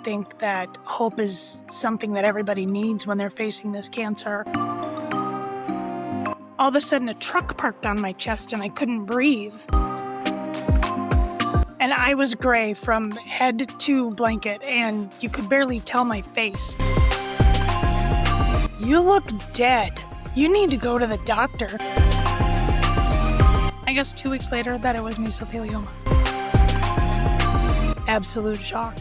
think that hope is something that everybody needs when they're facing this cancer. All of a sudden, a truck parked on my chest and I couldn't breathe. And I was gray from head to blanket, and you could barely tell my face. You look dead. You need to go to the doctor. I guess 2 weeks later that it was mesothelioma. Absolute shock.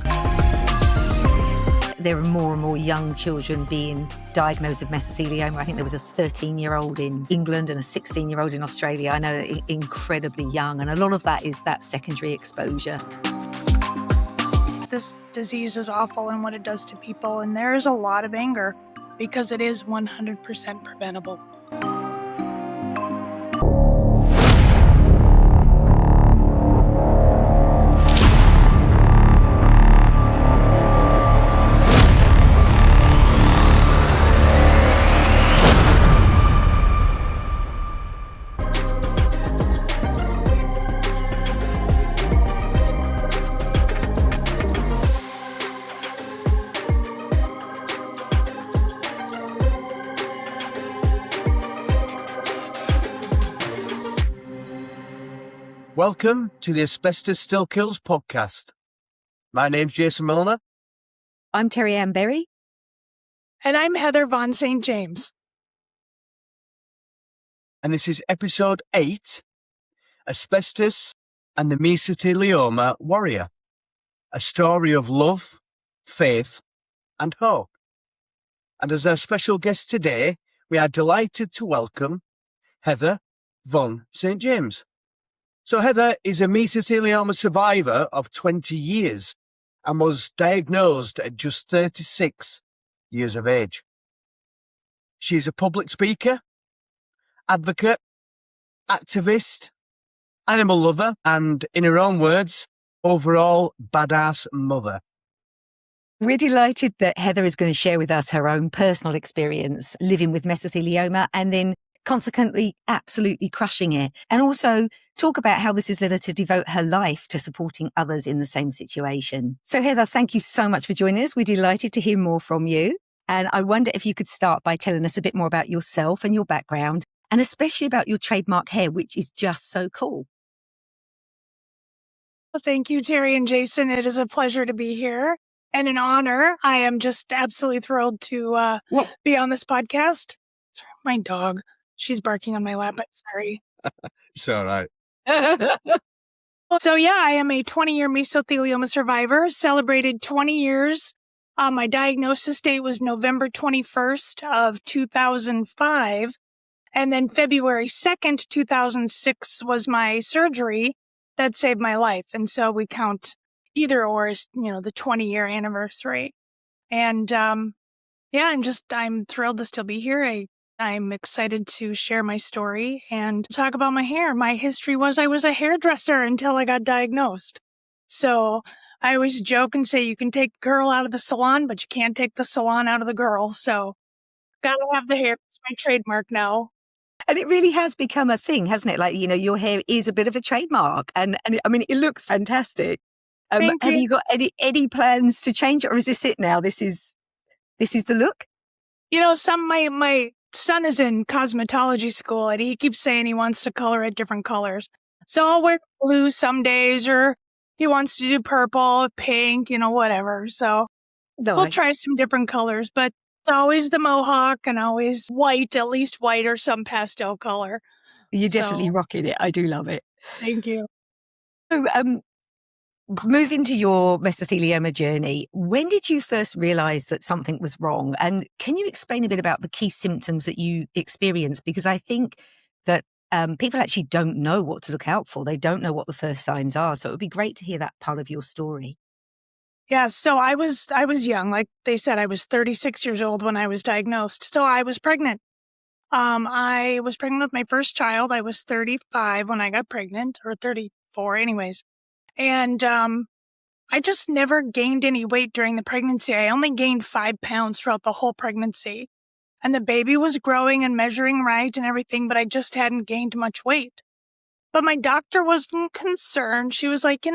There are more and more young children being diagnosed with mesothelioma. I think there was a 13-year-old in England and a 16-year-old in Australia. I know incredibly young, and a lot of that is that secondary exposure. This disease is awful in what it does to people, and there is a lot of anger because it is 100% preventable. Welcome to the Asbestos Still Kills podcast. My name's Jason Milner. I'm Terri-Ann Berry. And I'm Heather Von St. James. And this is episode 8, Asbestos and the Mesothelioma Warrior, a story of love, faith, and hope. And as our special guest today, we are delighted to welcome Heather Von St. James. So Heather is a mesothelioma survivor of 20 years and was diagnosed at just 36 years of age. She's a public speaker, advocate, activist, animal lover, and in her own words, overall badass mother. We're delighted that Heather is going to share with us her own personal experience living with mesothelioma and then consequently absolutely crushing it, and also talk about how this has led her to devote her life to supporting others in the same situation. So Heather, thank you so much for joining us. We're delighted to hear more from you. And I wonder if you could start by telling us a bit more about yourself and your background, and especially about your trademark hair, which is just so cool. Well, thank you, Terry and Jason. It is a pleasure to be here and an honor. I am just absolutely thrilled to be on this podcast. Sorry, my dog. She's barking on my lap. I'm sorry. It's all right. So yeah, I am a 20-year mesothelioma survivor, celebrated 20 years. My diagnosis date was November 21st of 2005. And then February 2nd, 2006 was my surgery that saved my life. And so we count either or as, the 20-year anniversary. And I'm thrilled to still be here. I'm excited to share my story and talk about my hair. My history was I was a hairdresser until I got diagnosed. So I always joke and say you can take the girl out of the salon, but you can't take the salon out of the girl. So gotta have the hair. It's my trademark now. And it really has become a thing, hasn't it? Like, your hair is a bit of a trademark, and it looks fantastic. Have you got any plans to change it, or is this it now? This is the look? My son is in cosmetology school, and he keeps saying he wants to color it different colors. So I'll wear blue some days, or he wants to do purple, pink, whatever. So nice. We'll try some different colors, but it's always the mohawk and always white, at least white or some pastel color. You're definitely rocking it. I do love it. Thank you. So, moving to your mesothelioma journey, when did you first realize that something was wrong? And can you explain a bit about the key symptoms that you experienced? Because I think that people actually don't know what to look out for. They don't know what the first signs are. So it would be great to hear that part of your story. Yeah, so I was young. Like they said, I was 36 years old when I was diagnosed. So I was pregnant. I was pregnant with my first child. I was 35 when I got pregnant, or 34 anyways. And I just never gained any weight during the pregnancy. I only gained 5 pounds throughout the whole pregnancy. And the baby was growing and measuring right and everything, but I just hadn't gained much weight. But my doctor wasn't concerned. She was like,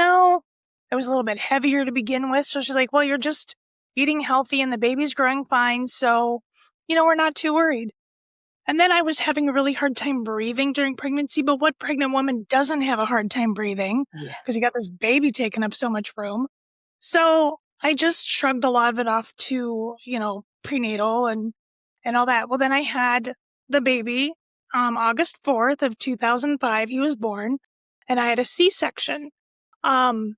It was a little bit heavier to begin with. So she's like, well, you're just eating healthy and the baby's growing fine. So, we're not too worried. And then I was having a really hard time breathing during pregnancy. But what pregnant woman doesn't have a hard time breathing? Yeah. Because you got this baby taking up so much room. So I just shrugged a lot of it off to, prenatal and all that. Well, then I had the baby August 4th of 2005. He was born and I had a C-section. And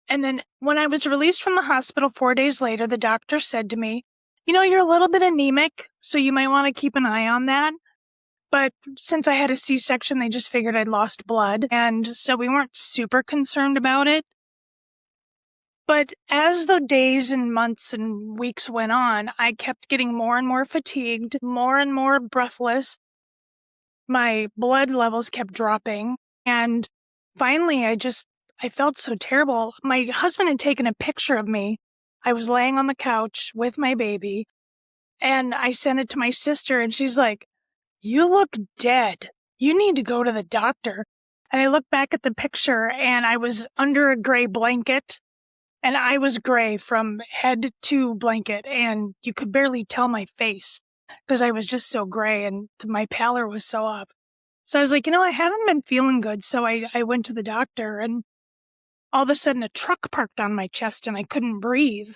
then when I was released from the hospital 4 days later, the doctor said to me, you're a little bit anemic, so you might want to keep an eye on that. But since I had a C-section, they just figured I'd lost blood. And so we weren't super concerned about it. But as the days and months and weeks went on, I kept getting more and more fatigued, more and more breathless. My blood levels kept dropping. And finally, I felt so terrible. My husband had taken a picture of me. I was laying on the couch with my baby. And I sent it to my sister, and she's like, you look dead. You need to go to the doctor. And I looked back at the picture, and I was under a gray blanket. And I was gray from head to blanket, and you could barely tell my face because I was just so gray and my pallor was so up. So I was like, I haven't been feeling good. So I went to the doctor, and all of a sudden a truck parked on my chest and I couldn't breathe.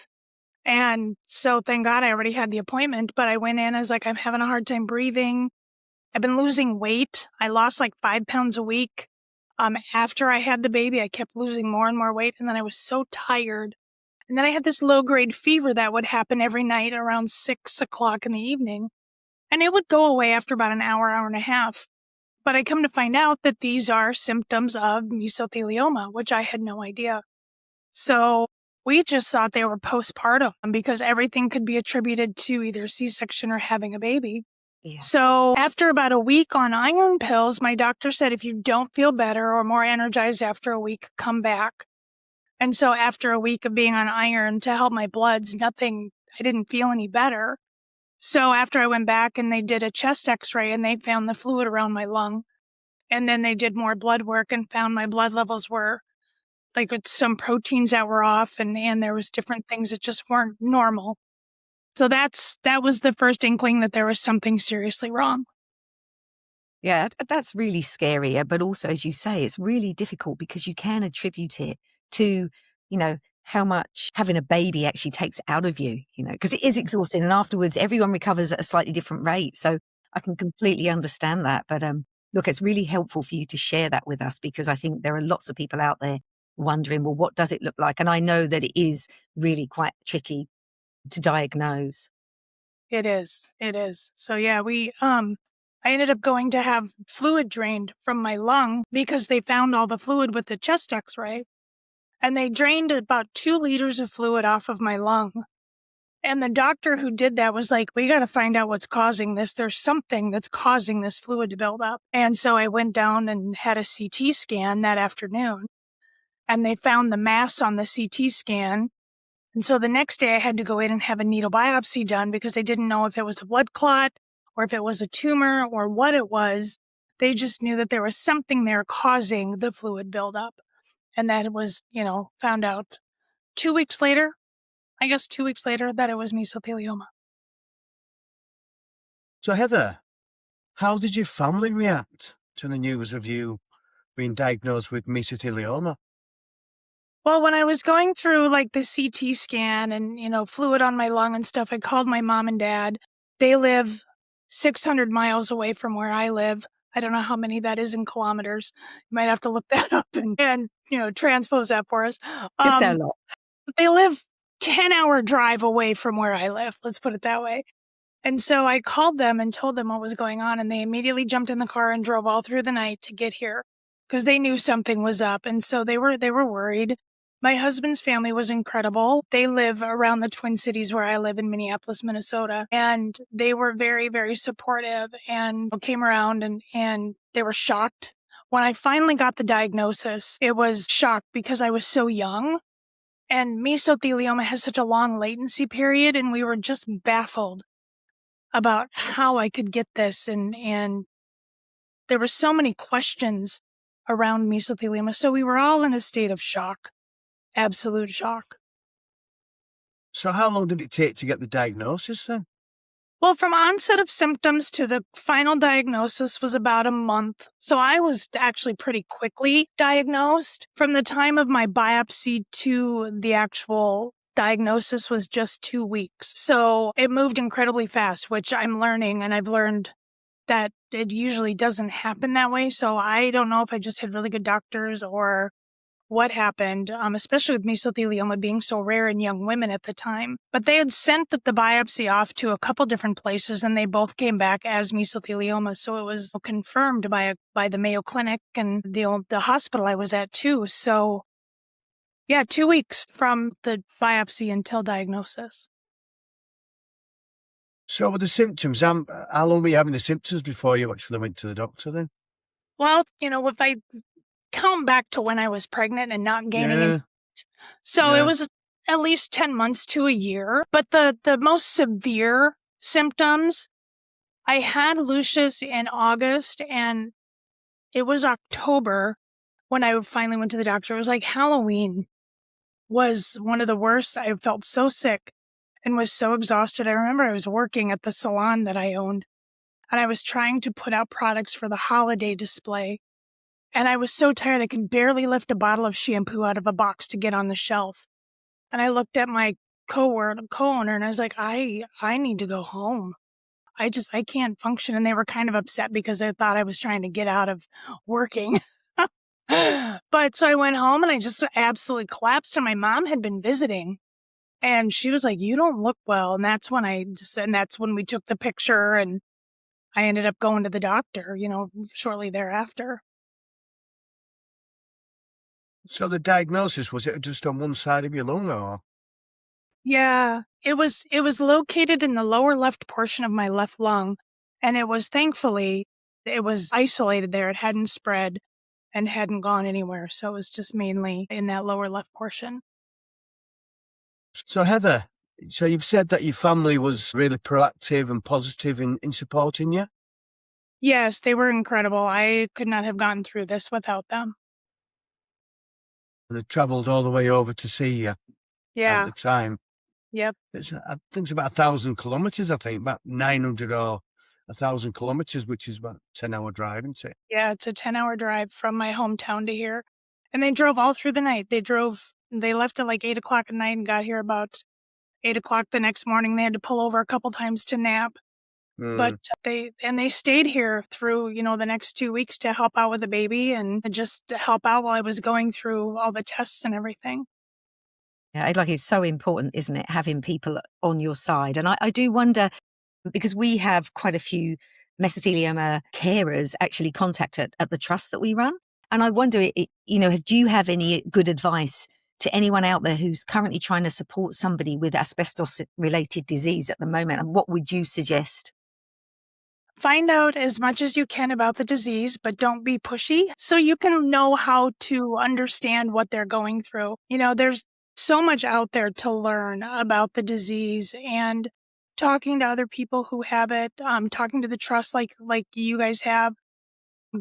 And so thank God I already had the appointment, but I went in, I was like, I'm having a hard time breathing. I've been losing weight. I lost like 5 pounds a week. After I had the baby, I kept losing more and more weight, and then I was so tired. And then I had this low-grade fever that would happen every night around 6 o'clock in the evening, and it would go away after about an hour, hour and a half. But I come to find out that these are symptoms of mesothelioma, which I had no idea. So we just thought they were postpartum because everything could be attributed to either C-section or having a baby. Yeah. So after about a week on iron pills, my doctor said, if you don't feel better or more energized after a week, come back. And so after a week of being on iron to help my bloods, I didn't feel any better. So after I went back and they did a chest x-ray and they found the fluid around my lung. And then they did more blood work and found my blood levels were like with some proteins that were off and there was different things that just weren't normal. So that was the first inkling that there was something seriously wrong. Yeah, that's really scary. But also, as you say, it's really difficult because you can attribute it to, how much having a baby actually takes out of you, because it is exhausting. And afterwards, everyone recovers at a slightly different rate. So I can completely understand that. But look, it's really helpful for you to share that with us because I think there are lots of people out there wondering, well, what does it look like? And I know that it is really quite tricky to diagnose. It is. So yeah, I ended up going to have fluid drained from my lung because they found all the fluid with the chest x-ray. And they drained about 2 liters of fluid off of my lung. And the doctor who did that was like, we got to find out what's causing this. There's something that's causing this fluid to build up. And so I went down and had a CT scan that afternoon. And they found the mass on the CT scan. And so the next day I had to go in and have a needle biopsy done because they didn't know if it was a blood clot or if it was a tumor or what it was. They just knew that there was something there causing the fluid buildup. And that it was, found out 2 weeks later, that it was mesothelioma. So, Heather, how did your family react to the news of you being diagnosed with mesothelioma? Well, when I was going through like the CT scan and, fluid on my lung and stuff, I called my mom and dad. They live 600 miles away from where I live. I don't know how many that is in kilometers. You might have to look that up and transpose that for us. Just a lot. They live 10-hour drive away from where I live. Let's put it that way. And so I called them and told them what was going on. And they immediately jumped in the car and drove all through the night to get here because they knew something was up. And so they were worried. My husband's family was incredible. They live around the Twin Cities where I live in Minneapolis, Minnesota. And they were very, very supportive and came around and they were shocked. When I finally got the diagnosis, it was shock because I was so young. And mesothelioma has such a long latency period, and we were just baffled about how I could get this. And there were so many questions around mesothelioma. So we were all in a state of shock. absolute shock. So how long did it take to get the diagnosis then? Well, from onset of symptoms to the final diagnosis was about a month. So I was actually pretty quickly diagnosed. From the time of my biopsy to the actual diagnosis was just 2 weeks. So it moved incredibly fast, which I'm learning, and I've learned that it usually doesn't happen that way. So I don't know if I just had really good doctors or what happened, especially with mesothelioma being so rare in young women at the time. But they had sent the biopsy off to a couple different places, and they both came back as mesothelioma. So it was confirmed by the Mayo Clinic and the hospital I was at too. So yeah, 2 weeks from the biopsy until diagnosis. So with the symptoms, how long were you having the symptoms before you actually went to the doctor then? Well, if I count back to when I was pregnant and not gaining any, Yeah, so it yeah. was at least 10 months to a year. But the most severe symptoms, I had Lucius in August, and it was October when I finally went to the doctor. It was like Halloween was one of the worst. I felt so sick and was so exhausted. I remember I was working at the salon that I owned, and I was trying to put out products for the holiday display. And I was so tired I could barely lift a bottle of shampoo out of a box to get on the shelf. And I looked at my co-owner, and I was like, I need to go home. I can't function. And they were kind of upset because they thought I was trying to get out of working. But so I went home and I just absolutely collapsed. And my mom had been visiting, and she was like, you don't look well. And that's when we took the picture, and I ended up going to the doctor, shortly thereafter. So the diagnosis, was it just on one side of your lung or? Yeah, it was located in the lower left portion of my left lung, and thankfully it was isolated there. It hadn't spread and hadn't gone anywhere, so it was just mainly in that lower left portion. So Heather, so you've said that your family was really proactive and positive in supporting you? Yes, they were incredible. I could not have gotten through this without them. And they travelled all the way over to see you at Yeah, the time. yep. I think it's about 1,000 kilometres, I think, about 900 or 1,000 kilometres, which is about 10-hour drive, isn't it? Yeah, it's a 10-hour drive from my hometown to here. And they drove all through the night. They left at like 8 o'clock at night and got here about 8 o'clock the next morning. They had to pull over a couple times to nap. But they stayed here through, the next 2 weeks to help out with the baby and just to help out while I was going through all the tests and everything. Yeah, it's so important, isn't it, having people on your side? And I do wonder, because we have quite a few mesothelioma carers actually contact at the trust that we run. And I wonder, do you have any good advice to anyone out there who's currently trying to support somebody with asbestos-related disease at the moment? And what would you suggest? Find out as much as you can about the disease, but don't be pushy so you can know how to understand what they're going through. There's so much out there to learn about the disease, and talking to other people who have it, talking to the trust like you guys have,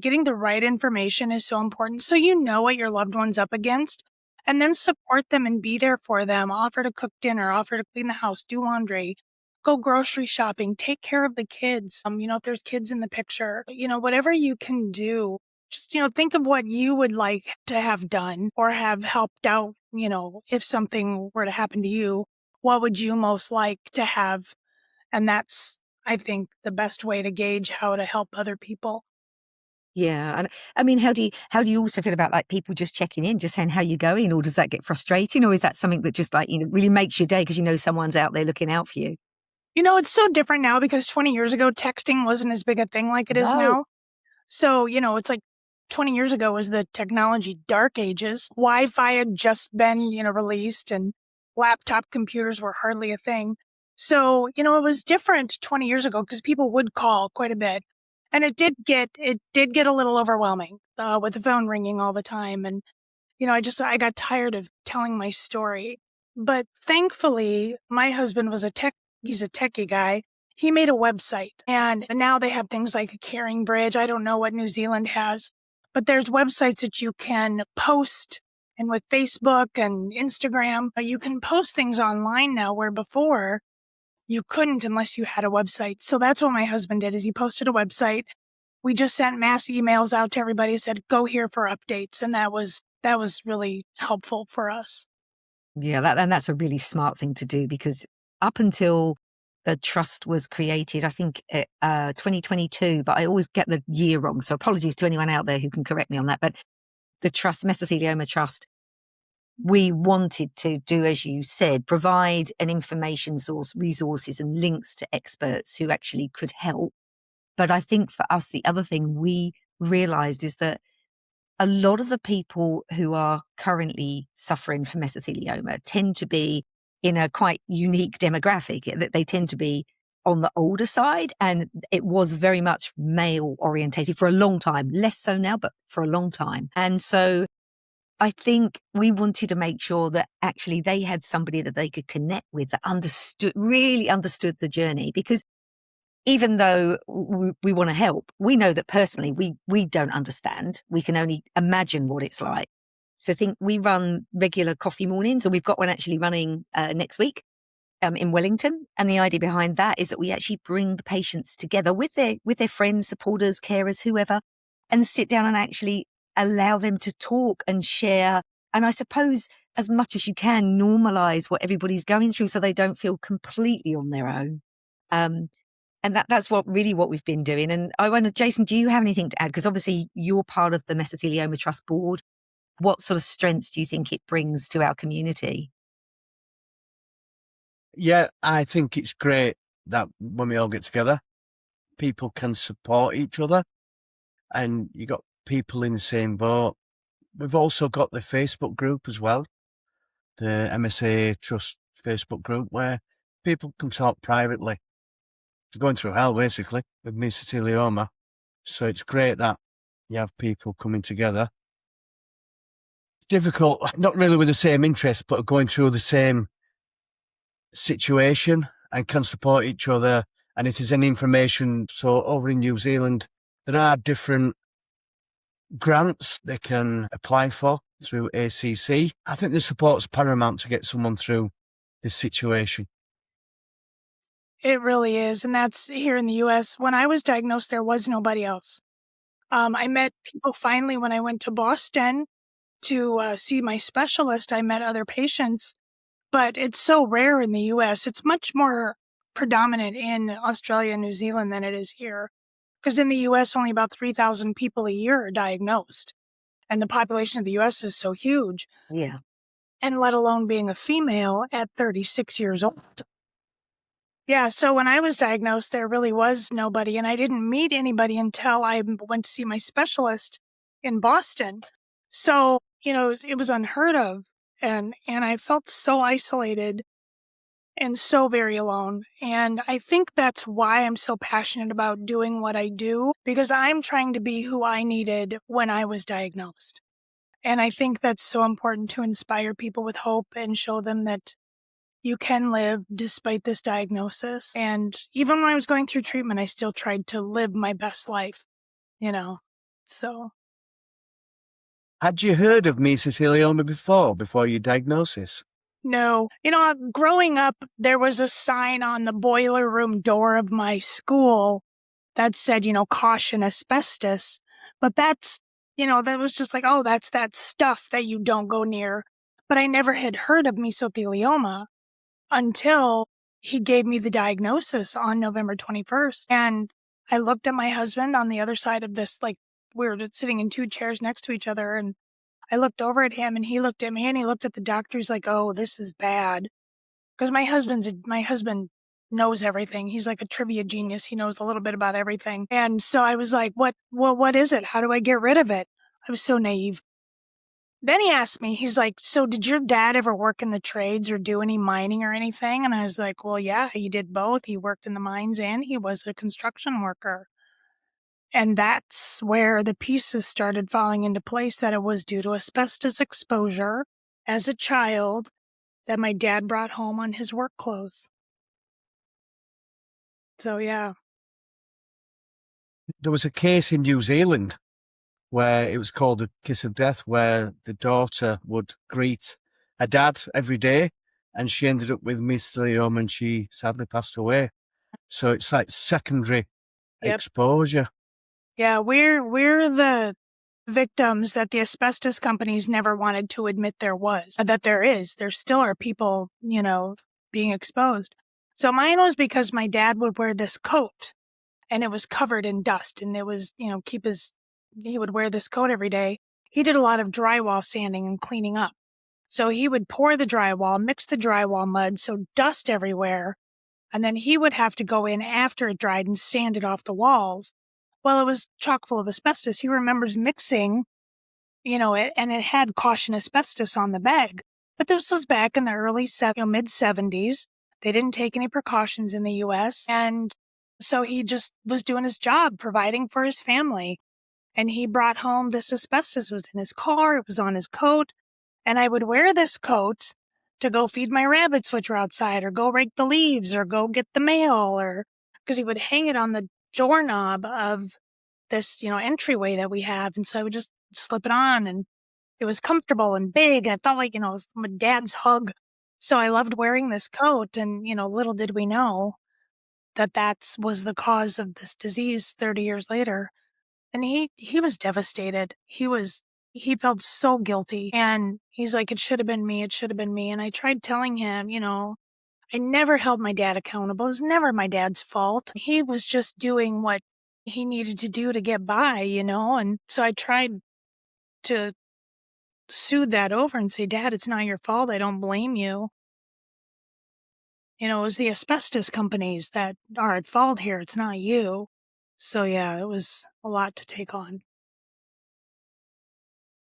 getting the right information is so important so you know what your loved one's up against, and then support them and be there for them. Offer to cook dinner, offer to clean the house, do laundry, go grocery shopping, take care of the kids. If there's kids in the picture, whatever you can do, just, think of what you would like to have done or have helped out, if something were to happen to you, what would you most like to have? And that's, I think, the best way to gauge how to help other people. Yeah. And I mean, how do you also feel about like people just checking in, just saying how you going? Or does that get frustrating? Or is that something that just really makes your day because someone's out there looking out for you? It's so different now because 20 years ago, texting wasn't as big a thing like it is No. now. So, it's like 20 years ago was the technology dark ages. Wi-Fi had just been, released, and laptop computers were hardly a thing. So, it was different 20 years ago because people would call quite a bit. And it did get a little overwhelming with the phone ringing all the time. And, I got tired of telling my story. But thankfully, my husband was he's a techie guy. He made a website, and now they have things like a Caring Bridge. I don't know what New Zealand has, but there's websites that you can post And with Facebook and Instagram, you can post things online now where before you couldn't unless you had a website. So that's what my husband did, is he posted a website. We just sent mass emails out to everybody, said, go here for updates. And that was really helpful for us. Yeah, that's a really smart thing to do, because up until the trust was created, I think 2022, but I always get the year wrong. So apologies to anyone out there who can correct me on that. But the trust, Mesothelioma Trust, we wanted to do, as you said, provide an information source, resources and links to experts who actually could help. But I think for us, the other thing we realized is that a lot of the people who are currently suffering from mesothelioma tend to be in a quite unique demographic, that they tend to be on the older side. And it was very much male orientated for a long time, less so now, but for a long time. And so I think we wanted to make sure that actually they had somebody that they could connect with, that really understood the journey. Because even though we want to help, we know that personally we don't understand. We can only imagine what it's like. So I think we run regular coffee mornings, and we've got one actually running next week in Wellington. And the idea behind that is that we actually bring the patients together with their friends, supporters, carers, whoever, and sit down and actually allow them to talk and share. And I suppose as much as you can, normalize what everybody's going through so they don't feel completely on their own. And that's what we've been doing. And I wonder, Jason, do you have anything to add? Because obviously you're part of the Mesothelioma Trust board. What sort of strengths do you think it brings to our community? Yeah, I think it's great that when we all get together, people can support each other, and you got people in the same boat. We've also got the Facebook group as well, the MSA Trust Facebook group, where people can talk privately. They're going through hell, basically, with mesothelioma. So it's great that you have people coming together. Difficult, not really with the same interest, but going through the same situation and can support each other. And if there's any information, so over in New Zealand, there are different grants they can apply for through ACC. I think the support's paramount to get someone through this situation. It really is. And that's here in the U.S. When I was diagnosed, there was nobody else. I met people finally when I went to Boston to see my specialist. I met other patients, but it's so rare in the U.S. It's much more predominant in Australia and New Zealand than it is here. Because in the U.S., only about 3,000 people a year are diagnosed. And the population of the U.S. is so huge. Yeah. And let alone being a female at 36 years old. Yeah, so when I was diagnosed, there really was nobody, and I didn't meet anybody until I went to see my specialist in Boston. So, it was unheard of, and I felt so isolated and so very alone. And I think that's why I'm so passionate about doing what I do, because I'm trying to be who I needed when I was diagnosed. And I think that's so important to inspire people with hope and show them that you can live despite this diagnosis. And even when I was going through treatment, I still tried to live my best life, so. Had you heard of mesothelioma before your diagnosis? No. Growing up, there was a sign on the boiler room door of my school that said, caution asbestos. But that's, that was just like, oh, that's that stuff that you don't go near. But I never had heard of mesothelioma until he gave me the diagnosis on November 21st. And I looked at my husband on the other side of this, like we were sitting in two chairs next to each other. And I looked over at him and he looked at me and he looked at the doctor. He's like, oh, this is bad. Because my husband knows everything. He's like a trivia genius. He knows a little bit about everything. And so I was like, what is it? How do I get rid of it? I was so naive. Then he asked me, he's like, so did your dad ever work in the trades or do any mining or anything? And I was like, well, yeah, he did both. He worked in the mines and he was a construction worker. And that's where the pieces started falling into place, that it was due to asbestos exposure as a child that my dad brought home on his work clothes. So, yeah. There was a case in New Zealand where it was called a kiss of death, where the daughter would greet her dad every day, and she ended up with mesothelioma and she sadly passed away. So it's like secondary Yep. exposure. Yeah, we're the victims that the asbestos companies never wanted to admit there was, that there is. There still are people, being exposed. So mine was because my dad would wear this coat and it was covered in dust, and it was, he would wear this coat every day. He did a lot of drywall sanding and cleaning up. So he would pour the drywall, mix the drywall mud, so dust everywhere. And then he would have to go in after it dried and sand it off the walls. Well, it was chock full of asbestos. He remembers mixing, it, and it had caution asbestos on the bag. But this was back in the mid-70s. They didn't take any precautions in the U.S. And so he just was doing his job, providing for his family. And he brought home this asbestos. It was in his car. It was on his coat. And I would wear this coat to go feed my rabbits, which were outside, or go rake the leaves, or go get the mail, or because he would hang it on the doorknob of this, entryway that we have. And so I would just slip it on, and it was comfortable and big. And it felt like, it was my dad's hug. So I loved wearing this coat. And, little did we know that was the cause of this disease 30 years later. And he was devastated. He felt so guilty. And he's like, it should have been me. It should have been me. And I tried telling him, I never held my dad accountable. It was never my dad's fault. He was just doing what he needed to do to get by, And so I tried to soothe that over and say, Dad, it's not your fault. I don't blame you. It was the asbestos companies that are at fault here. It's not you. So yeah, it was a lot to take on.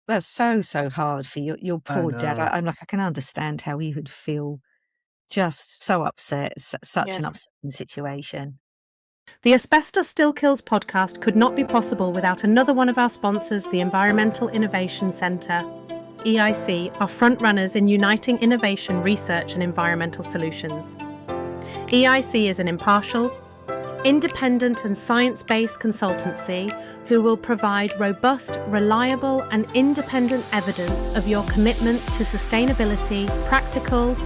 That's so hard for your poor dad. know. I can understand how he would feel just so upset, such Yeah. an upsetting situation. The Asbestos Still Kills podcast could not be possible without another one of our sponsors, the Environmental Innovation Centre. EIC are frontrunners in uniting innovation, research and environmental solutions. EIC is an impartial, independent and science-based consultancy who will provide robust, reliable and independent evidence of your commitment to sustainability, practical,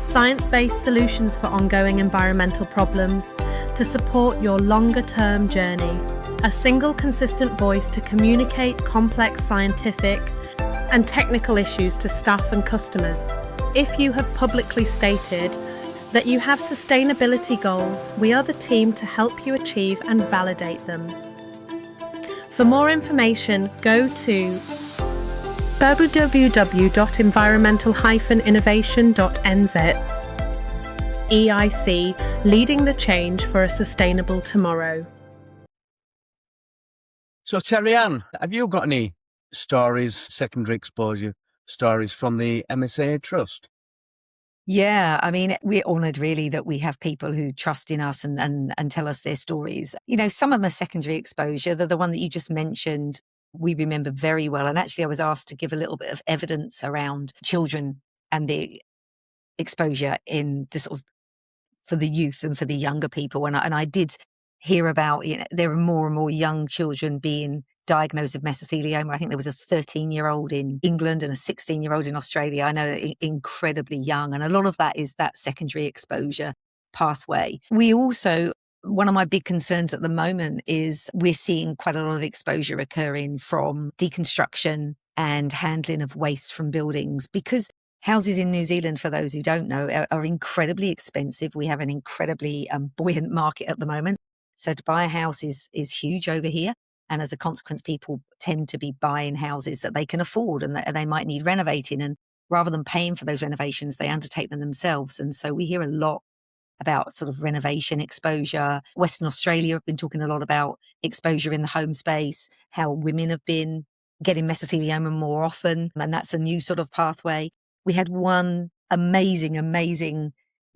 science-based solutions for ongoing environmental problems to support your longer-term journey. A single consistent voice to communicate complex scientific and technical issues to staff and customers. If you have publicly stated that you have sustainability goals, we are the team to help you achieve and validate them. For more information, go to www.environmental-innovation.nz. EIC, leading the change for a sustainable tomorrow. So, Terri-Ann, have you got any stories, secondary exposure stories from the MSA Trust? Yeah, I mean, we're honoured really that we have people who trust in us and tell us their stories. Some of the secondary exposure, the one that you just mentioned, we remember very well. And actually, I was asked to give a little bit of evidence around children and the exposure in the sort of for the youth and for the younger people. And I did hear about, there are more and more young children being diagnosed with mesothelioma. I think there was a 13-year-old in England and a 16-year-old in Australia. I know incredibly young. And a lot of that is that secondary exposure pathway. We also, one of my big concerns at the moment is we're seeing quite a lot of exposure occurring from deconstruction and handling of waste from buildings, because houses in New Zealand, for those who don't know, are incredibly expensive. We have an incredibly buoyant market at the moment. So to buy a house is huge over here. And as a consequence, people tend to be buying houses that they can afford and that they might need renovating. And rather than paying for those renovations, they undertake them themselves. And so we hear a lot about sort of renovation exposure. Western Australia have been talking a lot about exposure in the home space, how women have been getting mesothelioma more often. And that's a new sort of pathway. We had one amazing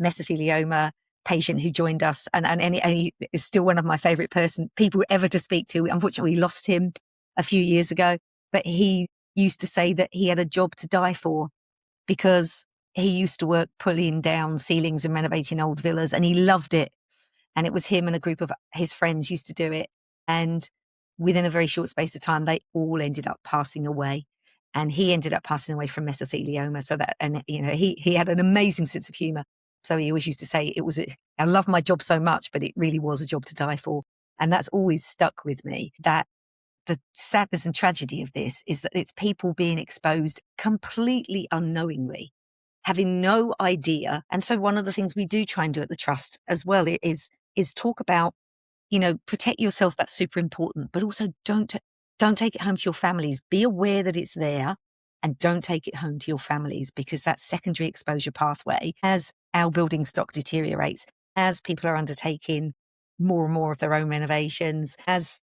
mesothelioma patient who joined us, and he is still one of my favorite people ever to speak to. Unfortunately, we lost him a few years ago, but he used to say that he had a job to die for because he used to work pulling down ceilings and renovating old villas, and he loved it. And it was him and a group of his friends used to do it. And within a very short space of time, they all ended up passing away. And he ended up passing away from mesothelioma. So that, and he had an amazing sense of humor. So he always used to say, I love my job so much, but it really was a job to die for. And that's always stuck with me, that the sadness and tragedy of this is that it's people being exposed completely unknowingly, having no idea. And so one of the things we do try and do at the Trust as well is talk about, protect yourself. That's super important, but also don't take it home to your families. Be aware that it's there and don't take it home to your families, because that secondary exposure pathway, as our building stock deteriorates, as people are undertaking more and more of their own renovations, as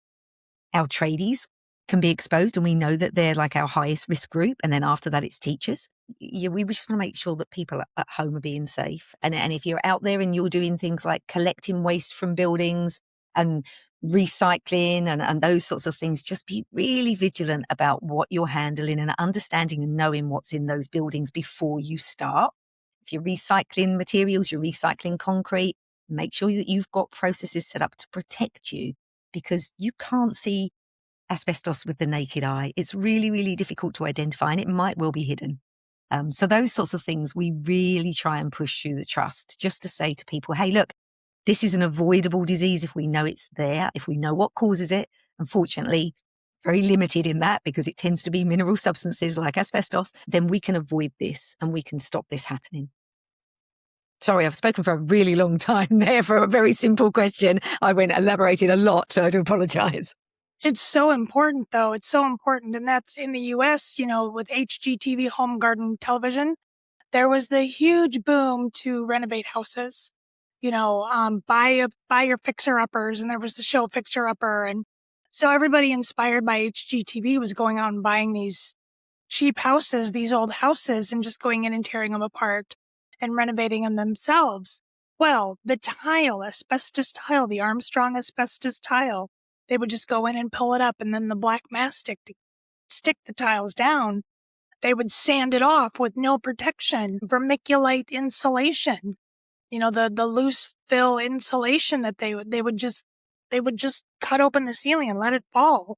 our tradies can be exposed, and we know that they're like our highest risk group. And then after that, it's teachers. We just want to make sure that people at home are being safe. And if you're out there and you're doing things like collecting waste from buildings and recycling and those sorts of things, just be really vigilant about what you're handling and understanding and knowing what's in those buildings before you start. If you're recycling materials, you're recycling concrete, make sure that you've got processes set up to protect you, because you can't see asbestos with the naked eye. It's really, really difficult to identify, and it might well be hidden. So those sorts of things we really try and push through the Trust, just to say to people, hey, look, this is an avoidable disease if we know it's there, if we know what causes it. Unfortunately, very limited in that, because it tends to be mineral substances like asbestos. Then we can avoid this and we can stop this happening. Sorry, I've spoken for a really long time there for a very simple question. I elaborated a lot, so I do apologize. It's so important, though. It's so important. And that's in the US, with HGTV, home garden television, there was the huge boom to renovate houses, buy your fixer-uppers. And there was the show Fixer Upper. And so everybody inspired by HGTV was going out and buying these cheap houses, these old houses, and just going in and tearing them apart and renovating them themselves. Well, the asbestos tile, the Armstrong asbestos tile, they would just go in and pull it up, and then the black mastic to stick the tiles down. They would sand it off with no protection, vermiculite insulation, the loose fill insulation that they would just cut open the ceiling and let it fall.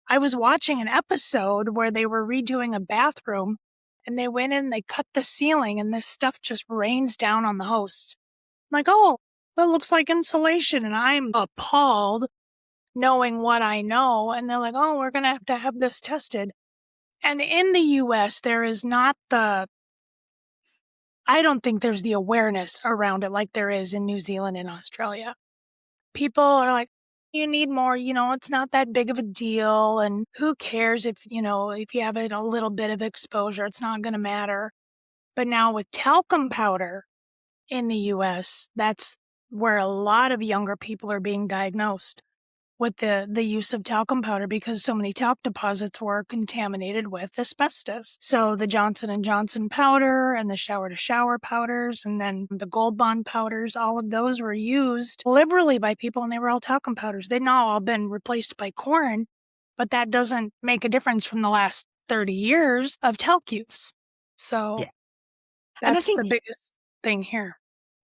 I was watching an episode where they were redoing a bathroom, and they went in, they cut the ceiling, and this stuff just rains down on the hosts. I'm like, oh, that looks like insulation. And I'm appalled knowing what I know. And they're like, oh, we're going to have this tested. And in the US, there is not I don't think there's the awareness around it like there is in New Zealand and Australia. People are like, you need more, it's not that big of a deal. And who cares if you have a little bit of exposure, it's not going to matter. But now with talcum powder in the US, that's where a lot of younger people are being diagnosed with the use of talcum powder, because so many talc deposits were contaminated with asbestos. So the Johnson & Johnson powder and the shower-to-shower powders and then the Gold Bond powders, all of those were used liberally by people, and they were all talcum powders. They'd not all been replaced by corn, but that doesn't make a difference from the last 30 years of talc use. So that's the biggest thing here.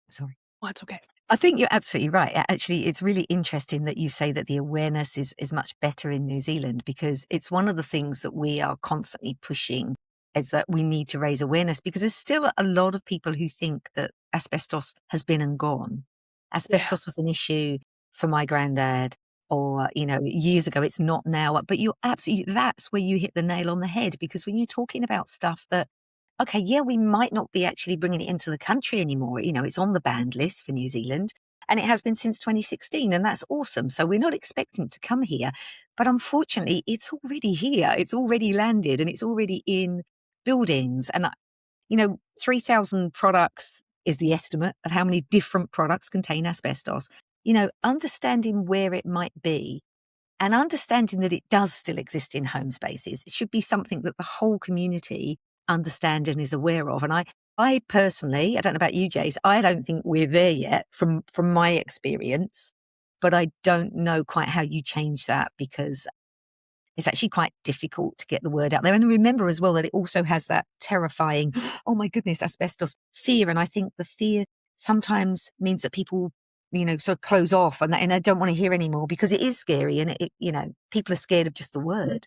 Sorry. Well, that's okay. I think you're absolutely right. Actually, it's really interesting that you say that the awareness is much better in New Zealand, because it's one of the things that we are constantly pushing, is that we need to raise awareness, because there's still a lot of people who think that asbestos has been and gone. Asbestos was an issue for my granddad, or, years ago. It's not now. But that's where you hit the nail on the head, because when you're talking about stuff that, okay, yeah, we might not be actually bringing it into the country anymore. It's on the banned list for New Zealand, and it has been since 2016, and that's awesome. So we're not expecting it to come here. But unfortunately, it's already here. It's already landed, and it's already in buildings. And, 3,000 products is the estimate of how many different products contain asbestos. Understanding where it might be and understanding that it does still exist in home spaces, it should be something that the whole community understand and is aware of. And I personally, I don't know about you, Jace, I don't think we're there yet from my experience, but I don't know quite how you change that, because it's actually quite difficult to get the word out there. And remember as well that it also has that terrifying, oh my goodness, asbestos fear. And I think the fear sometimes means that people sort of close off and I don't want to hear anymore because it is scary and people are scared of just the word.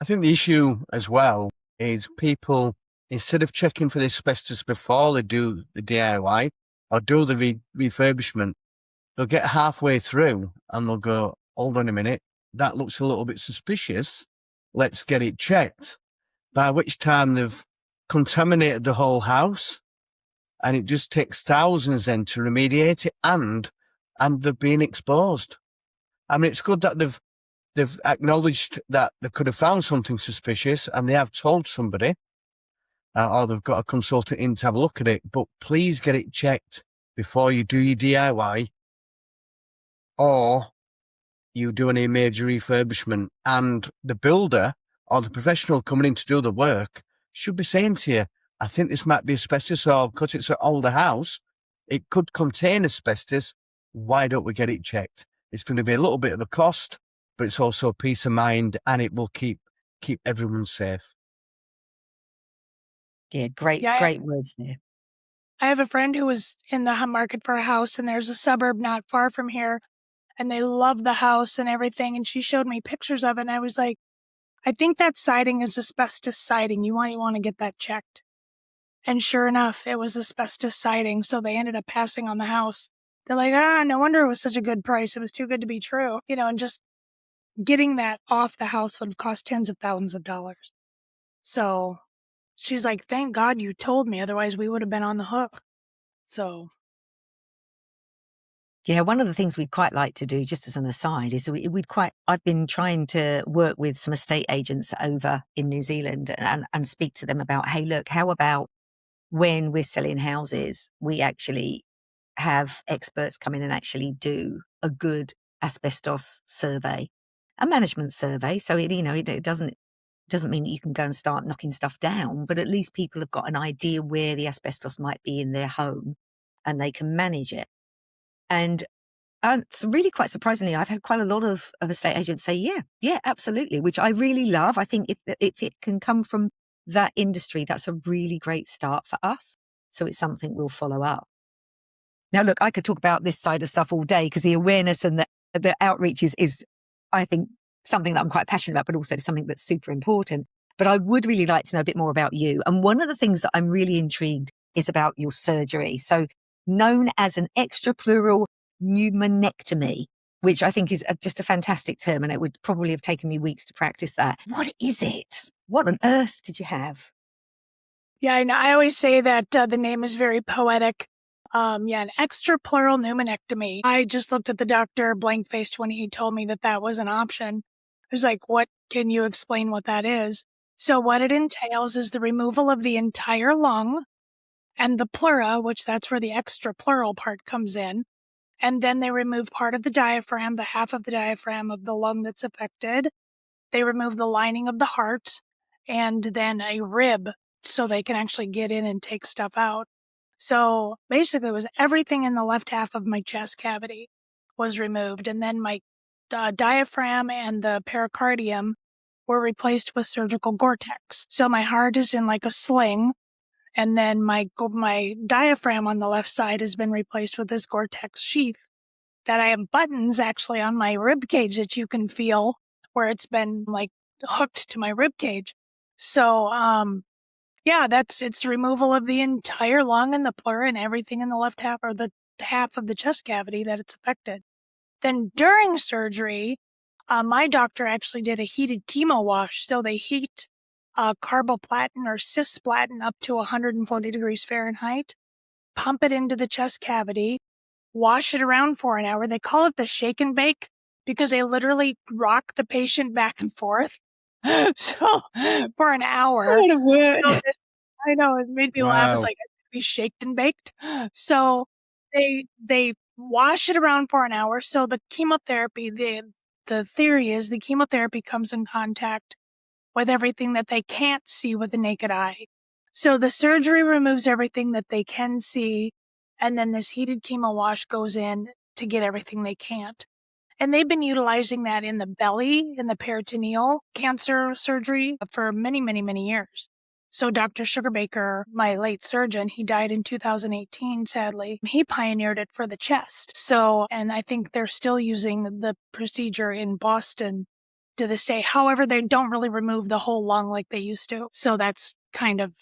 I think the issue as well is people, instead of checking for the asbestos before they do the DIY or do the refurbishment, they'll get halfway through and they'll go, hold on a minute, that looks a little bit suspicious. Let's get it checked. By which time they've contaminated the whole house, and it just takes thousands then to remediate it, and they've been exposed. I mean, it's good that they've acknowledged that they could have found something suspicious and they have told somebody, or they've got a consultant in to have a look at it, but please get it checked before you do your DIY or you do any major refurbishment. And the builder or the professional coming in to do the work should be saying to you, I think this might be asbestos, or because it's an older house, it could contain asbestos. Why don't we get it checked? It's going to be a little bit of a cost, but it's also peace of mind, and it will keep everyone safe. Yeah, great words there. I have a friend who was in the market for a house, and there's a suburb not far from here, and they love the house and everything, and she showed me pictures of it, and I was like, I think that siding is asbestos siding. You want to get that checked. And sure enough, it was asbestos siding, so they ended up passing on the house. They're like, no wonder it was such a good price. It was too good to be true. And just getting that off the house would have cost tens of thousands of dollars. So she's like, thank God you told me, otherwise we would have been on the hook. So. Yeah, one of the things we'd quite like to do, just as an aside, is I've been trying to work with some estate agents over in New Zealand and speak to them about, hey, look, how about when we're selling houses, we actually have experts come in and actually do a good asbestos survey, a management survey. So it doesn't mean that you can go and start knocking stuff down, but at least people have got an idea where the asbestos might be in their home and they can manage it. And it's really quite surprisingly, I've had quite a lot of estate agents say, yeah, absolutely, which I really love. I think if it can come from that industry, that's a really great start for us. So it's something we'll follow up. Now, look, I could talk about this side of stuff all day because the awareness and the outreach is, I think, something that I'm quite passionate about, but also something that's super important. But I would really like to know a bit more about you. And one of the things that I'm really intrigued is about your surgery. So known as an extrapleural pneumonectomy, which I think is just a fantastic term, and it would probably have taken me weeks to practice that. What is it? What on earth did you have? Yeah, I always say that the name is very poetic. An extrapleural pneumonectomy. I just looked at the doctor blank-faced when he told me that was an option. I was like, what? Can you explain what that is? So what it entails is the removal of the entire lung and the pleura, which that's where the extrapleural part comes in. And then they remove part of the diaphragm, the half of the diaphragm of the lung that's affected. They remove the lining of the heart and then a rib so they can actually get in and take stuff out. So basically it was everything in the left half of my chest cavity was removed. And then my diaphragm and the pericardium were replaced with surgical Gore-Tex. So my heart is in like a sling. And then my diaphragm on the left side has been replaced with this Gore-Tex sheath that I have buttons actually on my rib cage that you can feel where it's been like hooked to my rib cage. So, it's removal of the entire lung and the pleura and everything in the left half or the half of the chest cavity that it's affected. Then during surgery, my doctor actually did a heated chemo wash. So they heat carboplatin or cisplatin up to 140 degrees Fahrenheit, pump it into the chest cavity, wash it around for an hour. They call it the shake and bake because they literally rock the patient back and forth. So for an hour. What a word. So I know, it made me laugh. It's like I could be shaked and baked. So they wash it around for an hour. So the chemotherapy, the theory is the chemotherapy comes in contact with everything that they can't see with the naked eye. So the surgery removes everything that they can see, and then this heated chemo wash goes in to get everything they can't. And they've been utilizing that in the belly, in the peritoneal cancer surgery for many, many, many years. So Dr. Sugarbaker, my late surgeon, he died in 2018, sadly. He pioneered it for the chest. So, and I think they're still using the procedure in Boston to this day. However, they don't really remove the whole lung like they used to. So that's kind of,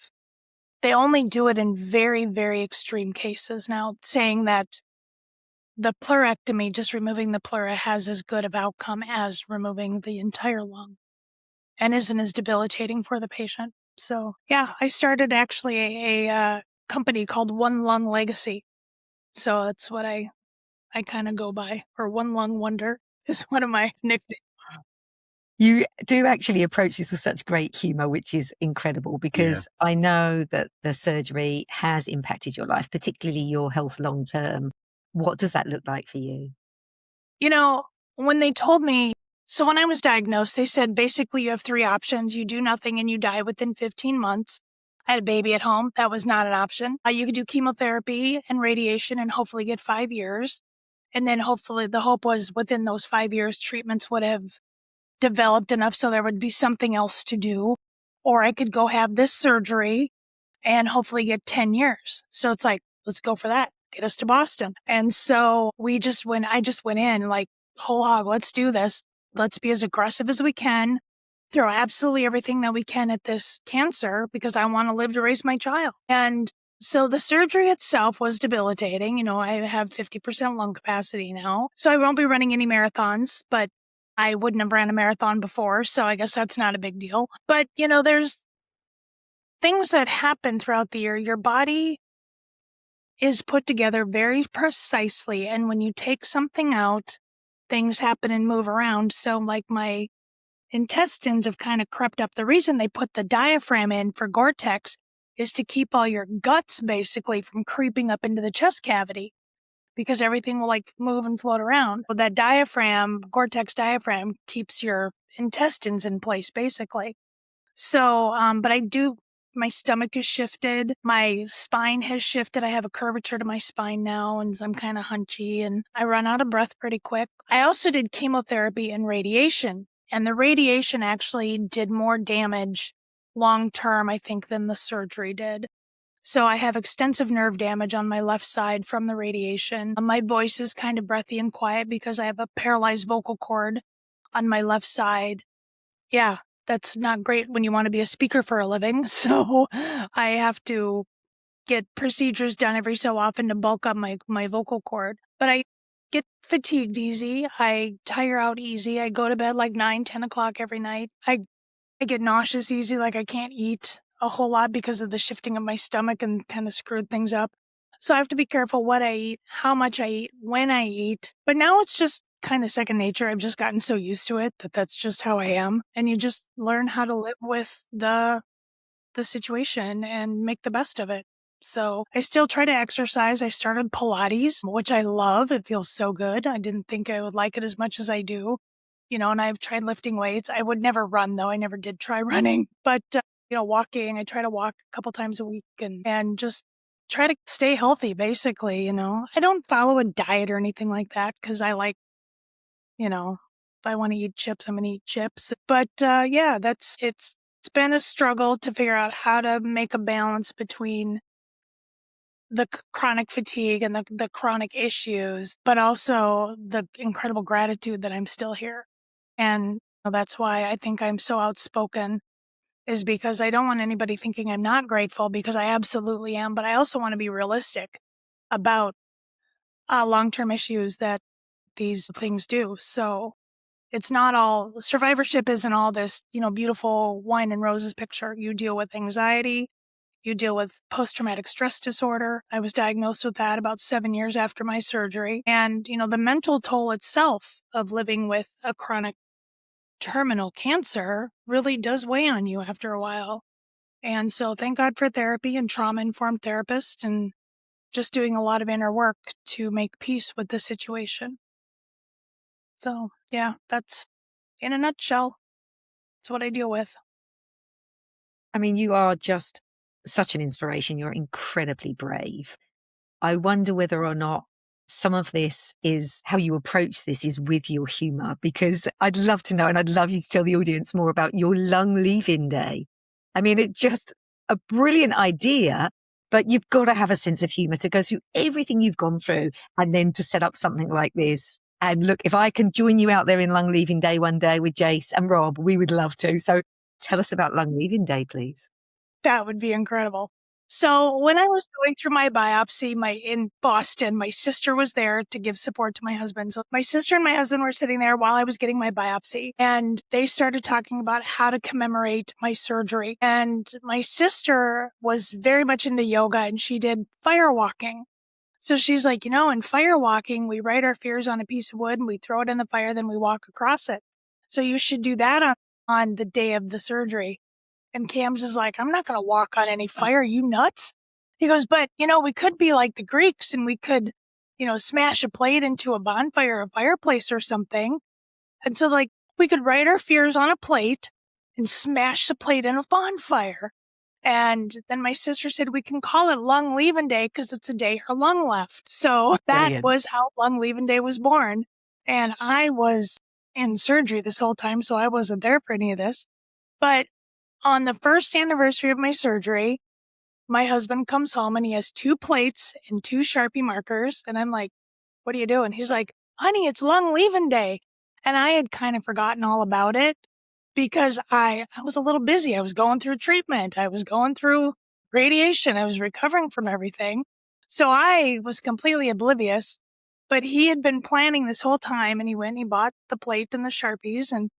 they only do it in very, very extreme cases now, saying that the pleurectomy, just removing the pleura, has as good of outcome as removing the entire lung and isn't as debilitating for the patient. So yeah, I started actually a company called One Lung Legacy. So that's what I kind of go by, or One Lung Wonder is one of my nicknames. You do actually approach this with such great humour, which is incredible, because I know that the surgery has impacted your life, particularly your health long term. What does that look like for you? You know, when they told me, so when I was diagnosed, they said basically you have three options. You do nothing and you die within 15 months. I had a baby at home. That was not an option. You could do chemotherapy and radiation and hopefully get 5 years. And then hopefully the hope was within those 5 years, treatments would have developed enough so there would be something else to do. Or I could go have this surgery and hopefully get 10 years. So it's like, let's go for that. Get us to Boston. And so I just went in like whole hog. Let's do this. Let's be as aggressive as we can. Throw absolutely everything that we can at this cancer because I want to live to raise my child. And so the surgery itself was debilitating. You know, I have 50% lung capacity now. So I won't be running any marathons, but I wouldn't have ran a marathon before. So I guess that's not a big deal. But, you know, there's things that happen throughout the year. Your body is put together very precisely. And when you take something out, things happen and move around. So like my intestines have kind of crept up. The reason they put the diaphragm in for Gore-Tex is to keep all your guts basically from creeping up into the chest cavity because everything will like move and float around. But that diaphragm, Gore-Tex diaphragm, keeps your intestines in place basically. So, but my stomach is shifted. My spine has shifted. I have a curvature to my spine now, and I'm kind of hunchy, and I run out of breath pretty quick. I also did chemotherapy and radiation, and the radiation actually did more damage long term, I think, than the surgery did. So I have extensive nerve damage on my left side from the radiation. My voice is kind of breathy and quiet because I have a paralyzed vocal cord on my left side. Yeah. That's not great when you want to be a speaker for a living. So I have to get procedures done every so often to bulk up my vocal cord. But I get fatigued easy. I tire out easy. I go to bed like 9, 10 o'clock every night. I get nauseous easy. Like I can't eat a whole lot because of the shifting of my stomach and kind of screwed things up. So I have to be careful what I eat, how much I eat, when I eat. But now it's just kind of second nature. I've just gotten so used to it that that's just how I am. And you just learn how to live with the situation and make the best of it. So I still try to exercise. I started Pilates, which I love. It feels so good. I didn't think I would like it as much as I do, you know, and I've tried lifting weights. I would never run though. I never did try running, but you know, walking, I try to walk a couple times a week and just try to stay healthy basically, you know. I don't follow a diet or anything like that because I like, you know, if I want to eat chips, I'm going to eat chips. But yeah, it's been a struggle to figure out how to make a balance between the chronic fatigue and the chronic issues, but also the incredible gratitude that I'm still here. And that's why I think I'm so outspoken, is because I don't want anybody thinking I'm not grateful, because I absolutely am. But I also want to be realistic about long-term issues that these things do. So it's not all, survivorship isn't all this, you know, beautiful wine and roses picture. You deal with anxiety. You deal with post-traumatic stress disorder. I was diagnosed with that about 7 years after my surgery. And, you know, the mental toll itself of living with a chronic terminal cancer really does weigh on you after a while. And so thank God for therapy and trauma-informed therapists and just doing a lot of inner work to make peace with the situation. So, yeah, that's in a nutshell. That's what I deal with. I mean, you are just such an inspiration. You're incredibly brave. I wonder whether or not some of this is how you approach this is with your humour, because I'd love to know, and I'd love you to tell the audience more about your lung leave-in day. I mean, it just a brilliant idea, but you've got to have a sense of humor to go through everything you've gone through and then to set up something like this. And look, if I can join you out there in Lung Leaving Day one day with Jace and Rob, we would love to. So tell us about Lung Leaving Day, please. That would be incredible. So when I was going through my biopsy in Boston, my sister was there to give support to my husband. So my sister and my husband were sitting there while I was getting my biopsy, and they started talking about how to commemorate my surgery. And my sister was very much into yoga, and she did fire walking. So she's like, in fire walking, we write our fears on a piece of wood and we throw it in the fire, then we walk across it. So you should do that on the day of the surgery. And Cam's is like, I'm not going to walk on any fire. You nuts? He goes, but, we could be like the Greeks and we could, smash a plate into a bonfire, a fireplace or something. And so we could write our fears on a plate and smash the plate in a bonfire. And then my sister said, we can call it Lung Leaving Day because it's a day her lung left. So that was how Lung Leaving Day was born. And I was in surgery this whole time, so I wasn't there for any of this. But on the first anniversary of my surgery, my husband comes home and he has 2 plates and 2 Sharpie markers. And I'm like, what are you doing? He's like, honey, it's Lung Leaving Day. And I had kind of forgotten all about it because I was a little busy. I was going through treatment. I was going through radiation. I was recovering from everything. So I was completely oblivious. But he had been planning this whole time, and he went and he bought the plate and the Sharpies and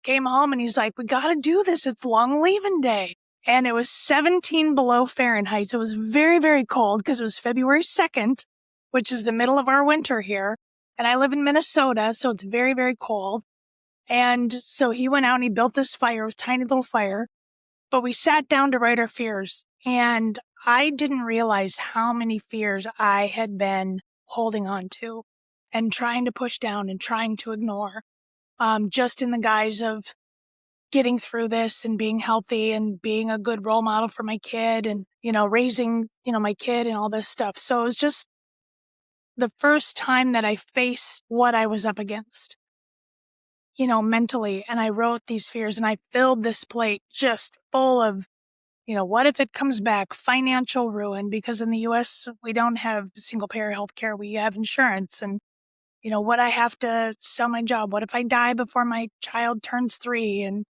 came home and he's like, we got to do this. It's Lung Leaving Day. And it was 17 below Fahrenheit. So it was very, very cold because it was February 2nd, which is the middle of our winter here. And I live in Minnesota, so it's very, very cold. And so he went out and he built this fire. It was a tiny little fire. But we sat down to write our fears. And I didn't realize how many fears I had been holding on to and trying to push down and trying to ignore. Just in the guise of getting through this and being healthy and being a good role model for my kid and, raising, my kid and all this stuff. So it was just the first time that I faced what I was up against, mentally. And I wrote these fears and I filled this plate just full of, what if it comes back? Financial ruin, because in the U.S., we don't have single payer health care. We have insurance. And would I have to sell my job? What if I die before my child turns 3? And,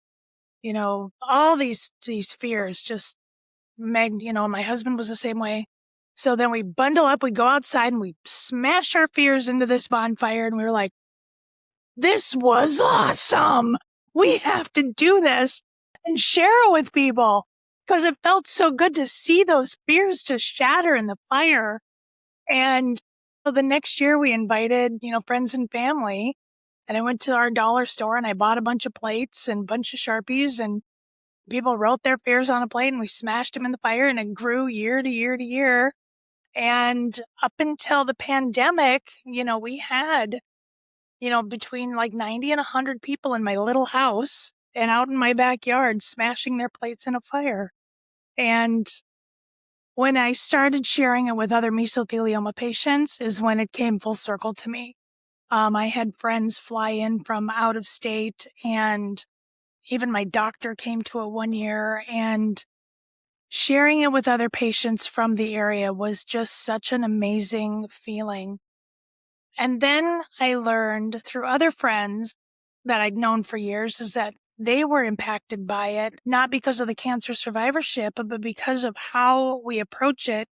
all these fears just made, my husband was the same way. So then we bundle up, we go outside and we smash our fears into this bonfire. And we were like, this was awesome. We have to do this and share it with people because it felt so good to see those fears just shatter in the fire. And so the next year we invited, friends and family, and I went to our dollar store and I bought a bunch of plates and a bunch of Sharpies, and people wrote their fears on a plate and we smashed them in the fire, and it grew year to year to year. And up until the pandemic, we had, between 90 and 100 people in my little house and out in my backyard smashing their plates in a fire. And when I started sharing it with other mesothelioma patients is when it came full circle to me. I had friends fly in from out of state, and even my doctor came to it one year, and sharing it with other patients from the area was just such an amazing feeling. And then I learned through other friends that I'd known for years is that they were impacted by it, not because of the cancer survivorship, but because of how we approach it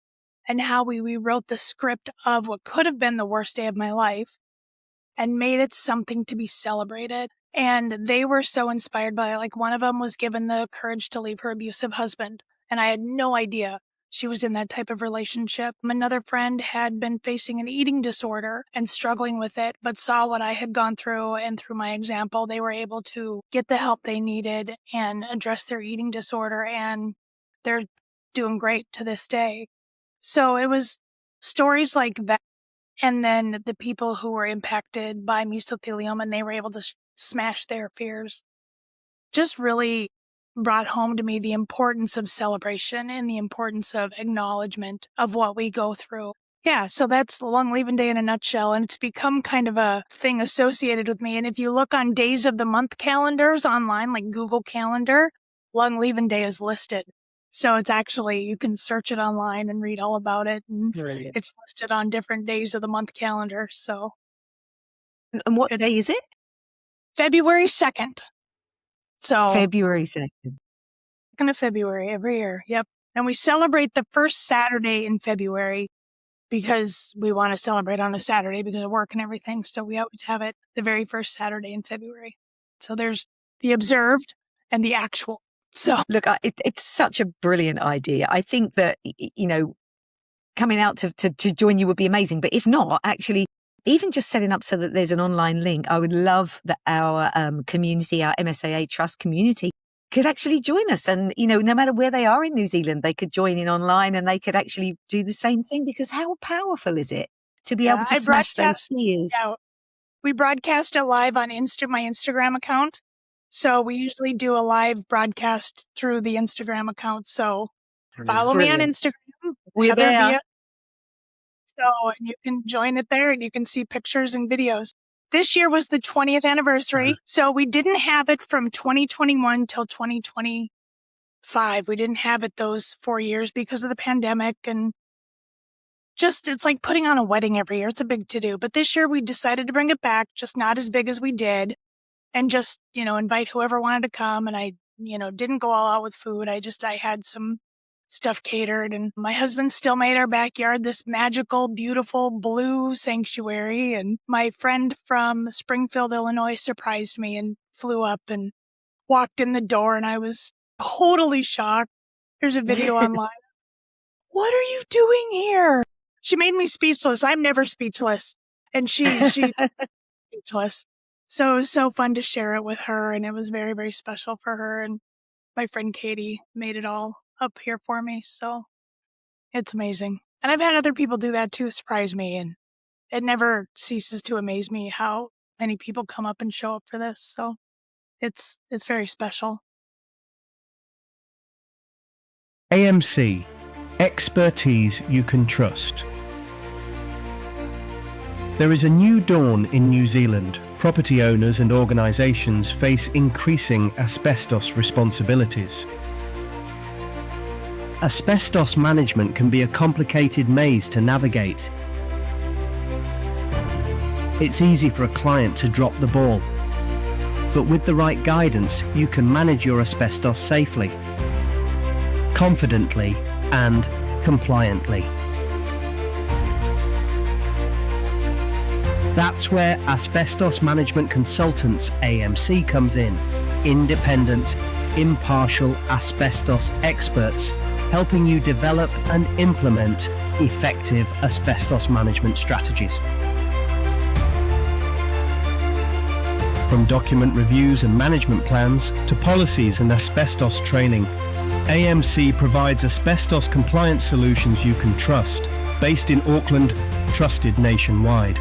and how we rewrote the script of what could have been the worst day of my life and made it something to be celebrated. And they were so inspired by it. One of them was given the courage to leave her abusive husband, and I had no idea she was in that type of relationship. Another friend had been facing an eating disorder and struggling with it, but saw what I had gone through, and through my example, they were able to get the help they needed and address their eating disorder, and they're doing great to this day. So it was stories like that. And then the people who were impacted by mesothelioma and they were able to smash their fears just really brought home to me the importance of celebration and the importance of acknowledgement of what we go through. Yeah, so that's Lung Leaving Day in a nutshell, and it's become kind of a thing associated with me. And if you look on days of the month calendars online, like Google Calendar, Lung Leaving Day is listed. So it's actually, you can search it online and read all about it. And Brilliant. it's listed on different days of the month calendar. So And what it's day is it? February 2nd. So February 2nd. 2nd of February every year. Yep. And we celebrate the first Saturday in February because we want to celebrate on a Saturday because of work and everything. So we always have it the very first Saturday in February. So there's the observed and the actual. So Look, it's such a brilliant idea. I think that, coming out to join you would be amazing. But if not, actually, even just setting up so that there's an online link, I would love that our community, our MSAA Trust community, could actually join us. And, no matter where they are in New Zealand, they could join in online and they could actually do the same thing, because how powerful is it to be able to smash those fears? Yeah, we broadcast it live on my Instagram account. So we usually do a live broadcast through the Instagram account. So follow me on Instagram. We're Heather there. Via. So and you can join it there and you can see pictures and videos. This year was the 20th anniversary. So we didn't have it from 2021 till 2025. We didn't have it those 4 years because of the pandemic, and just, it's like putting on a wedding every year. It's a big to-do. But this year we decided to bring it back, just not as big as we did, and just, invite whoever wanted to come. And I, didn't go all out with food. I had some stuff catered, and my husband still made our backyard this magical, beautiful blue sanctuary. And my friend from Springfield, Illinois surprised me and flew up and walked in the door, and I was totally shocked. There's a video online. What are you doing here? She made me speechless. I'm never speechless. And she speechless. So it was so fun to share it with her, and it was very, very special for her. And my friend Katie made it all up here for me. So it's amazing. And I've had other people do that too, surprise me. And it never ceases to amaze me how many people come up and show up for this. So it's very special. AMC, expertise you can trust. There is a new dawn in New Zealand. Property owners and organisations face increasing asbestos responsibilities. Asbestos management can be a complicated maze to navigate. It's easy for a client to drop the ball, but with the right guidance, you can manage your asbestos safely, confidently, and compliantly. That's where Asbestos Management Consultants AMC comes in. Independent, impartial asbestos experts helping you develop and implement effective asbestos management strategies. From document reviews and management plans to policies and asbestos training, AMC provides asbestos compliance solutions you can trust. Based in Auckland, trusted nationwide.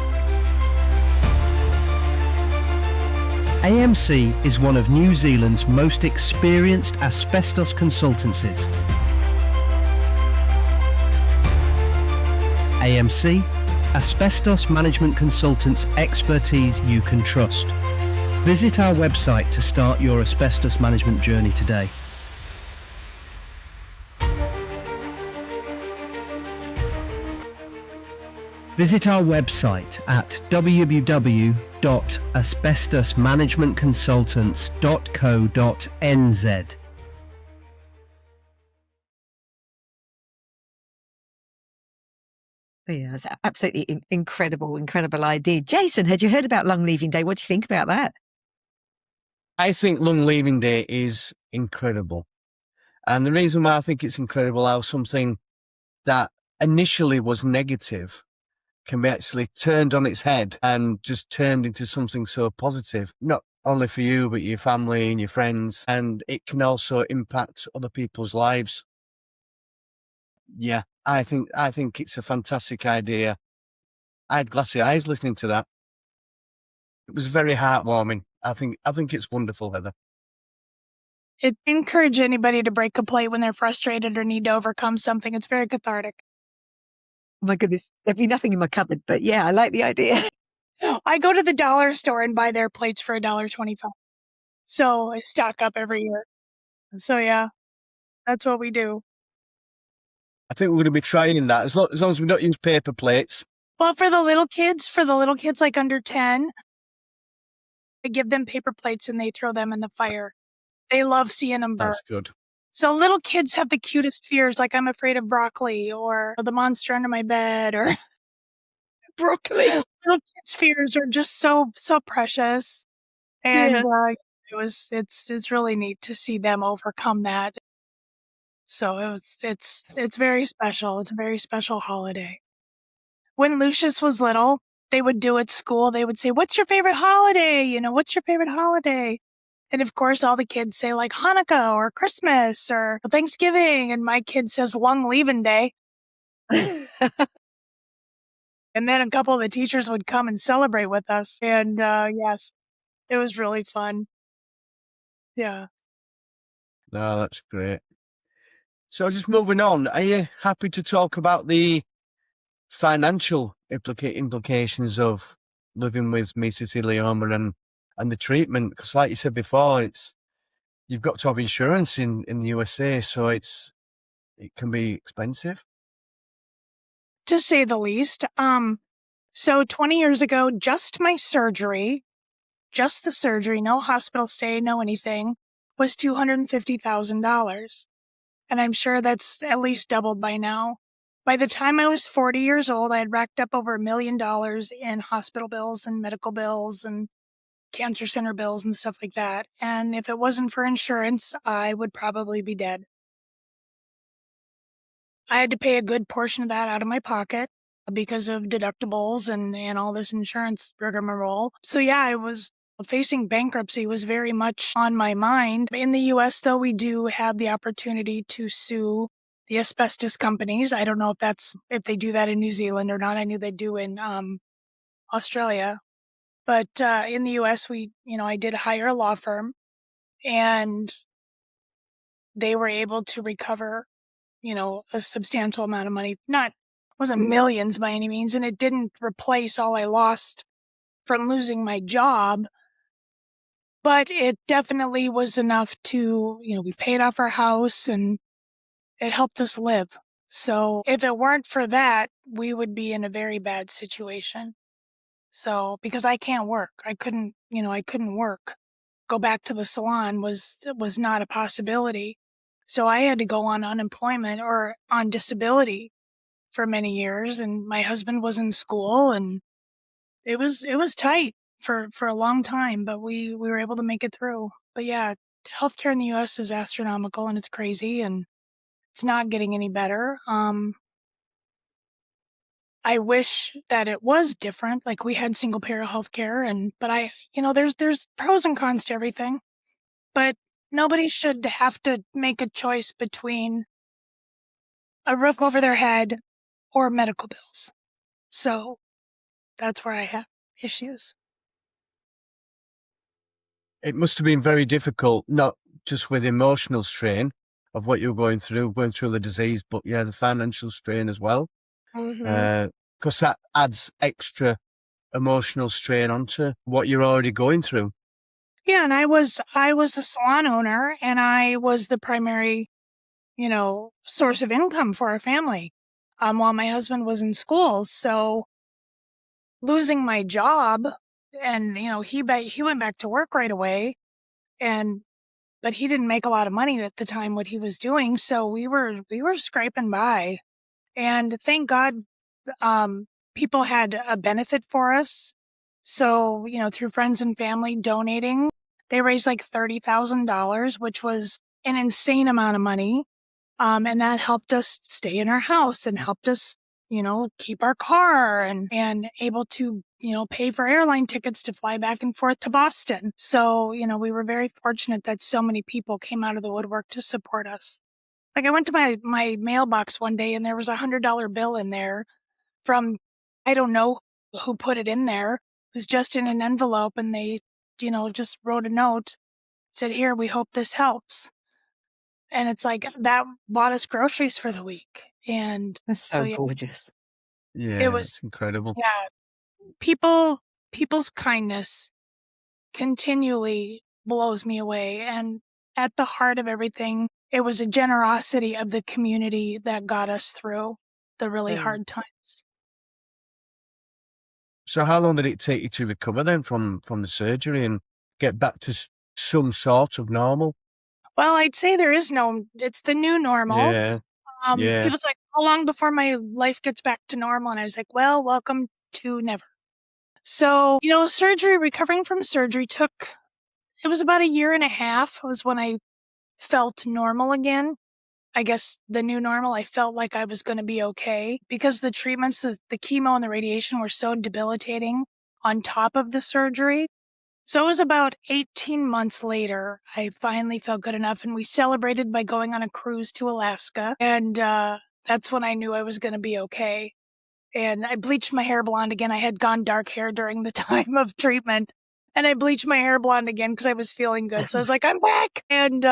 AMC is one of New Zealand's most experienced asbestos consultancies. AMC, Asbestos Management Consultants expertise you can trust. Visit our website to start your asbestos management journey today. Visit our website at www.asbestosmanagementconsultants.co.nz. Yeah, it's absolutely incredible idea. Jason, had you heard about Long Leaving Day? What do you think about that? I think Long Leaving Day is incredible. And the reason why I think it's incredible, how something that initially was negative can be actually turned on its head and just turned into something so positive, not only for you, but your family and your friends. And it can also impact other people's lives. Yeah, I think it's a fantastic idea. I had glassy eyes listening to that. It was very heartwarming. I think it's wonderful, Heather. It encourages anybody to break a plate when they're frustrated or need to overcome something. It's very cathartic. Oh my goodness, there'd be nothing in my cupboard, but yeah, I like the idea. I go to the dollar store and buy their plates for $1.25. So I stock up every year. So yeah. That's what we do. I think we're going to be trying that as long as we don't use paper plates. Well, for the little kids like under 10, I give them paper plates and they throw them in the fire. They love seeing them burn. That's good. So little kids have the cutest fears, like I'm afraid of broccoli or the monster under my bed or Broccoli. little kids' fears are just so precious. And it's really neat to see them overcome that. So it's very special. It's a very special holiday. When Lucius was little, they would do at school, they would say, "What's your favorite holiday? What's your favorite holiday?" And of course, all the kids say like Hanukkah or Christmas or Thanksgiving. And my kid says Long Leaving Day. And then a couple of the teachers would come and celebrate with us. And yes, it was really fun. Yeah. No, that's great. So just moving on, are you happy to talk about the financial implications of living with mesothelioma and the treatment? Because like you said before, you've got to have insurance in the USA, so it can be expensive. To say the least. So 20 years ago, just the surgery, no hospital stay, no anything, was $250,000. And I'm sure that's at least doubled by now. By the time I was 40 years old, I had racked up over $1 million in hospital bills and medical bills and cancer center bills and stuff like that. And if it wasn't for insurance, I would probably be dead. I had to pay a good portion of that out of my pocket because of deductibles and all this insurance rigmarole. So yeah, I was facing bankruptcy was very much on my mind. In the US, though, we do have the opportunity to sue the asbestos companies. I don't know if they do that in New Zealand or not. I knew they do in Australia. But in the US, I did hire a law firm and they were able to recover a substantial amount of money. Wasn't millions by any means, and it didn't replace all I lost from losing my job, but it definitely was enough to, we paid off our house and it helped us live. So if it weren't for that, we would be in a very bad situation. So, because I can't work, I couldn't work. Go back to the salon was not a possibility. So I had to go on unemployment or on disability for many years, and my husband was in school, and it was tight for a long time, but we were able to make it through. But yeah, healthcare in the US is astronomical and it's crazy and it's not getting any better. I wish that it was different, like we had single payer healthcare but there's pros and cons to everything. But nobody should have to make a choice between a roof over their head or medical bills. So that's where I have issues. It must have been very difficult, not just with emotional strain of what you're going through the disease, but yeah, the financial strain as well. Because that adds extra emotional strain onto what you're already going through. Yeah, and I was a salon owner, and I was the primary, source of income for our family, while my husband was in school. So losing my job, and he went back to work right away, but he didn't make a lot of money at the time what he was doing. So we were scraping by, and thank God, people had a benefit for us. So, through friends and family donating, they raised like $30,000, which was an insane amount of money. And that helped us stay in our house and helped us, keep our car and able to, pay for airline tickets to fly back and forth to Boston. So, we were very fortunate that so many people came out of the woodwork to support us. Like I went to my mailbox one day and there was $100 bill in there from, I don't know who put it in there. It was just in an envelope and they, just wrote a note, said, "Here, we hope this helps." And it's like that bought us groceries for the week. And That's so gorgeous. Yeah, it was incredible. Yeah. People's kindness continually blows me away. And at the heart of everything it was a generosity of the community that got us through the really hard times. So how long did it take you to recover then from the surgery and get back to some sort of normal? Well, I'd say it's the new normal. Yeah. He was like, how long before my life gets back to normal? And I was like, well, welcome to never. So, recovering from surgery it was about 1.5 years was when I felt normal again. I guess the new normal, I felt like I was going to be okay because the treatments, the chemo and the radiation were so debilitating on top of the surgery. So it was about 18 months later, I finally felt good enough, and we celebrated by going on a cruise to Alaska. And that's when I knew I was going to be okay. And I bleached my hair blonde again. I had gone dark hair during the time of treatment. And I bleached my hair blonde again because I was feeling good. So I was like, I'm back. And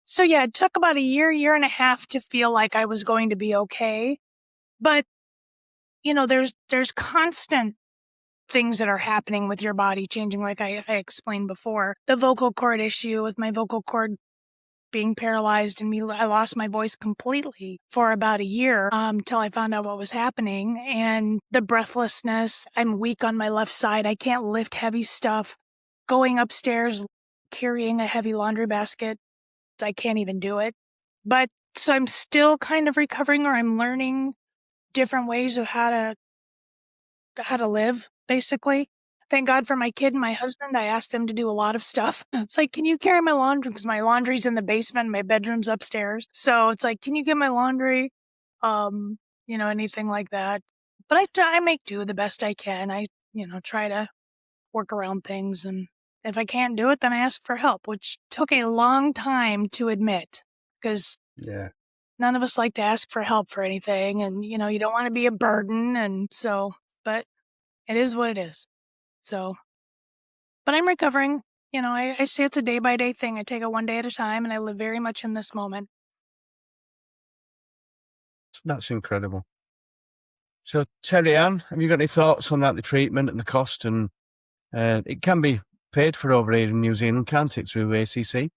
so yeah, it took about 1.5 years to feel like I was going to be okay. But, there's constant things that are happening with your body changing, like I explained before. The vocal cord issue with my vocal cord being paralyzed and I lost my voice completely for about 1 year till I found out what was happening. And the breathlessness, I'm weak on my left side. I can't lift heavy stuff. Going upstairs, carrying a heavy laundry basket, I can't even do it. But so I'm still kind of recovering, or I'm learning different ways of how to live, basically. Thank God for my kid and my husband. I asked them to do a lot of stuff. It's like, can you carry my laundry? Because my laundry's in the basement, my bedroom's upstairs. So it's like, can you get my laundry? Anything like that. But I make do the best I can. I, try to work around things. And if I can't do it, then I ask for help, which took a long time to admit because none of us like to ask for help for anything. And, you don't want to be a burden. And so, but it is what it is. So, but I'm recovering. I say it's a day by day thing. I take it one day at a time, and I live very much in this moment. That's incredible. So, Terri-Ann, have you got any thoughts on the treatment and the cost? And it can be paid for over here in New Zealand, can't it, through ACC?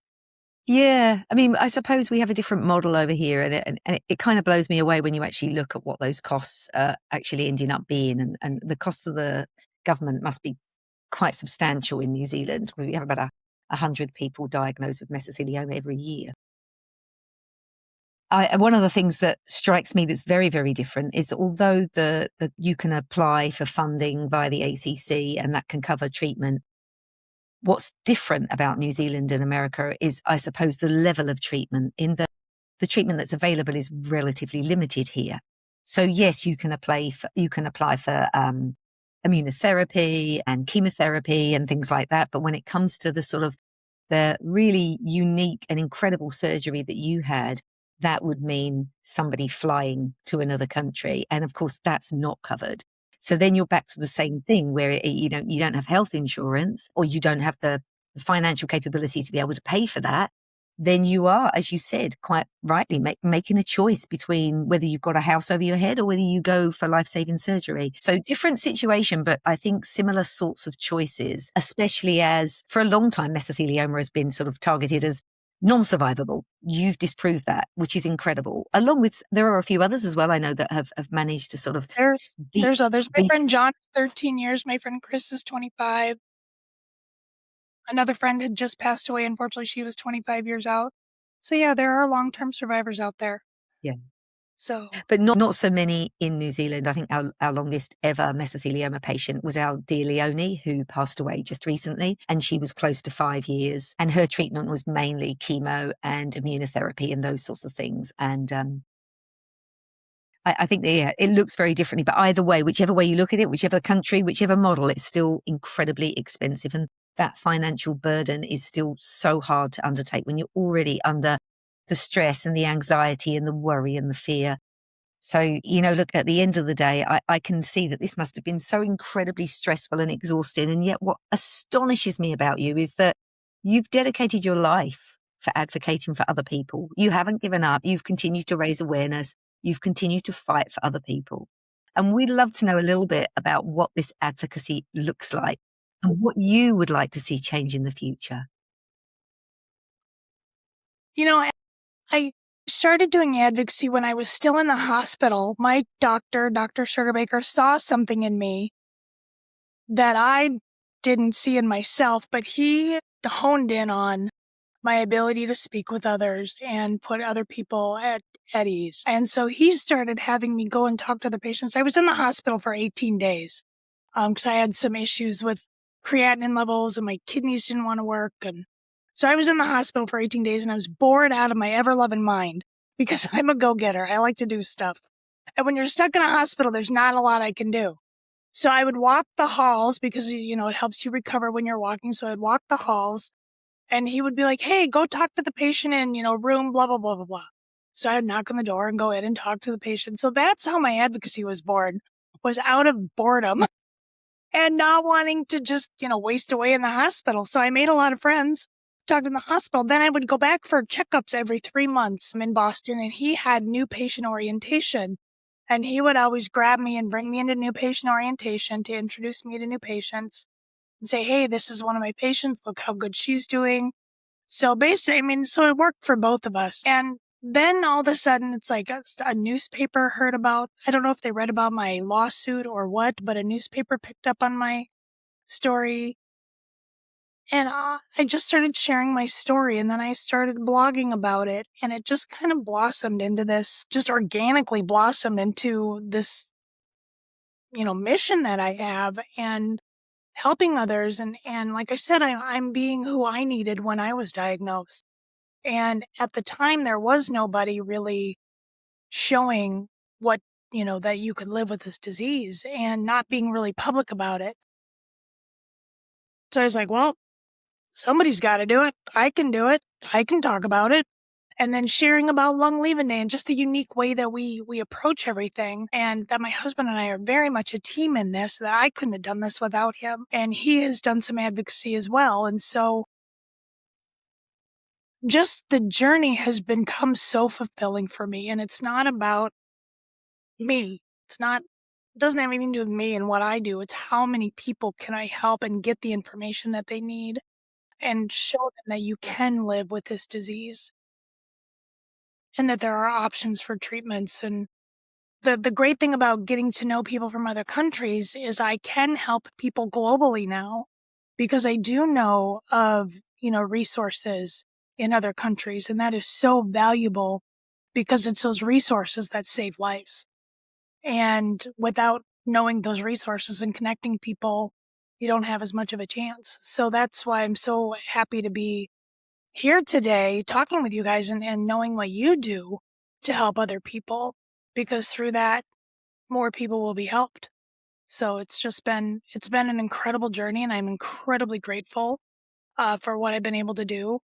Yeah. I mean, I suppose we have a different model over here, and it kind of blows me away when you actually look at what those costs are actually ending up being. And the cost of the government must be quite substantial in New Zealand. We have about 100 people diagnosed with mesothelioma every year. One of the things that strikes me that's very, very different is although you can apply for funding via the ACC and that can cover treatment, what's different about New Zealand and America is, I suppose, the level of treatment in the treatment that's available is relatively limited here. So yes, you can apply for immunotherapy and chemotherapy and things like that. But when it comes to the sort of the really unique and incredible surgery that you had, that would mean somebody flying to another country. And of course, that's not covered. So then you're back to the same thing where you don't have health insurance, or you don't have the financial capability to be able to pay for that. Then you are, as you said, quite rightly, making a choice between whether you've got a house over your head or whether you go for life-saving surgery. So different situation, but I think similar sorts of choices, especially as for a long time, mesothelioma has been sort of targeted as non-survivable. You've disproved that, which is incredible. Along with, there are a few others as well, I know, that have managed to sort of... There's others. My friend John, 13 years. My friend Chris is 25. Another friend had just passed away. Unfortunately, she was 25 years out. So yeah, there are long-term survivors out there. Yeah. So, but not so many in New Zealand. I think our longest ever mesothelioma patient was our dear Leonie, who passed away just recently, and she was close to 5 years. And her treatment was mainly chemo and immunotherapy and those sorts of things. And I think it looks very differently. But either way, whichever way you look at it, whichever country, whichever model, it's still incredibly expensive. And that financial burden is still so hard to undertake when you're already under the stress and the anxiety and the worry and the fear. So, look, at the end of the day, I can see that this must have been so incredibly stressful and exhausting. And yet what astonishes me about you is that you've dedicated your life for advocating for other people. You haven't given up. You've continued to raise awareness. You've continued to fight for other people. And we'd love to know a little bit about what this advocacy looks like and what you would like to see change in the future. I started doing advocacy when I was still in the hospital. My doctor, Dr. Sugarbaker, saw something in me that I didn't see in myself, but he honed in on my ability to speak with others and put other people at ease. And so he started having me go and talk to the patients. I was in the hospital for 18 days because I had some issues with creatinine levels and my kidneys didn't want to work. And so I was in the hospital for 18 days and I was bored out of my ever-loving mind because I'm a go-getter. I like to do stuff. And when you're stuck in a hospital, there's not a lot I can do. So I would walk the halls because, it helps you recover when you're walking. So I'd walk the halls and he would be like, hey, go talk to the patient in, room, blah, blah, blah, blah, blah. So I would knock on the door and go in and talk to the patient. So that's how my advocacy was born, was out of boredom and not wanting to just, waste away in the hospital. So I made a lot of friends, talked in the hospital. Then I would go back for checkups every 3 months. I'm in Boston and he had new patient orientation. And he would always grab me and bring me into new patient orientation to introduce me to new patients and say, hey, this is one of my patients. Look how good she's doing. So basically, so it worked for both of us. And then all of a sudden, it's like a newspaper heard about, I don't know if they read about my lawsuit or what, but a newspaper picked up on my story. And I just started sharing my story and then I started blogging about it and it just kind of blossomed into this, just organically blossomed into this, mission that I have and helping others. And like I said, I'm being who I needed when I was diagnosed. And at the time, there was nobody really showing what, that you could live with this disease and not being really public about it. So I was like, well, somebody's got to do it. I can do it. I can talk about it. And then sharing about Lung Leaving Day and just the unique way that we approach everything and that my husband and I are very much a team in this, that I couldn't have done this without him. And he has done some advocacy as well. And so just the journey has become so fulfilling for me. And it's not about me. It doesn't have anything to do with me and what I do. It's how many people can I help and get the information that they need and show them that you can live with this disease and that there are options for treatments. And the great thing about getting to know people from other countries is I can help people globally now because I do know of, resources in other countries. And that is so valuable because it's those resources that save lives. And without knowing those resources and connecting people, you don't have as much of a chance. So that's why I'm so happy to be here today talking with you guys and knowing what you do to help other people, because through that, more people will be helped. So it's been an incredible journey and I'm incredibly grateful for what I've been able to do.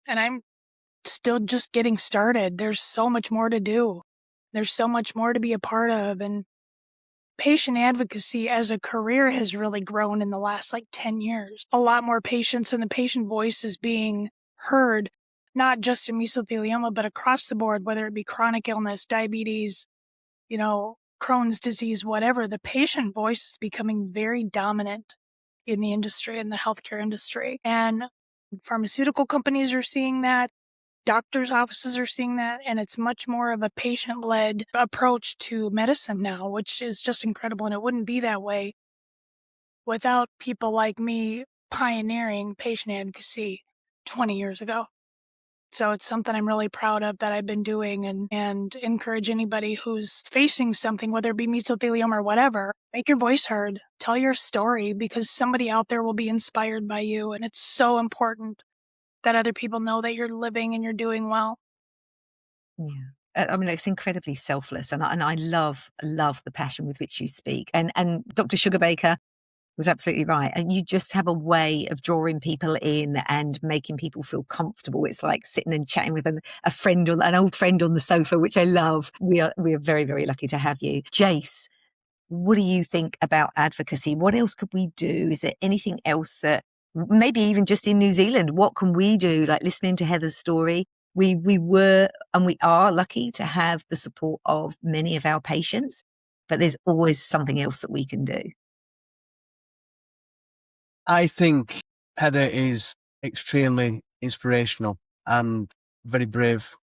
And I'm still just getting started. There's so much more to do. There's so much more to be a part of. And patient advocacy as a career has really grown in the last 10 years. A lot more patients and the patient voice is being heard, not just in mesothelioma, but across the board, whether it be chronic illness, diabetes, Crohn's disease, whatever. The patient voice is becoming very dominant in the industry, in the healthcare industry. And pharmaceutical companies are seeing that. Doctors' offices are seeing that, and it's much more of a patient-led approach to medicine now, which is just incredible. And it wouldn't be that way without people like me pioneering patient advocacy 20 years ago. So it's something I'm really proud of that I've been doing and encourage anybody who's facing something, whether it be mesothelioma or whatever, make your voice heard, tell your story because somebody out there will be inspired by you. And it's so important that other people know that you're living and you're doing well. Yeah. I mean, it's incredibly selfless, and I love the passion with which you speak. And Dr. Sugarbaker was absolutely right. And you just have a way of drawing people in and making people feel comfortable. It's like sitting and chatting with an old friend on the sofa, which I love. We are very, very lucky to have you, Jace. What do you think about advocacy? What else could we do? Is there anything else that maybe even just in New Zealand, what can we do? Like listening to Heather's story, we were and we are lucky to have the support of many of our patients, but there's always something else that we can do. I think Heather is extremely inspirational, and very brave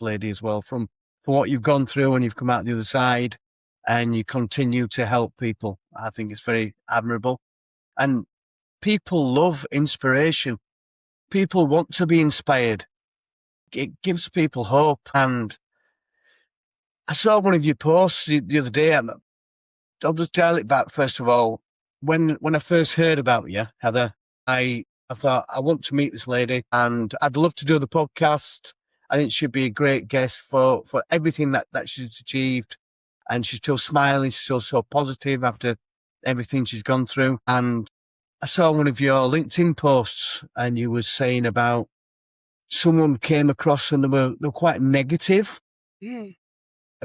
lady as well. For what you've gone through and you've come out the other side and you continue to help people. I think it's very admirable. And people love inspiration. People want to be inspired. It gives people hope. And I saw one of your posts the other day. I'll just dial it back first of all. When I first heard about you, Heather, I thought, I want to meet this lady and I'd love to do the podcast. I think she'd be a great guest for everything that she's achieved. And she's still smiling. She's still so positive after everything she's gone through. And I saw one of your LinkedIn posts and you were saying about someone came across and they were quite negative. Mm.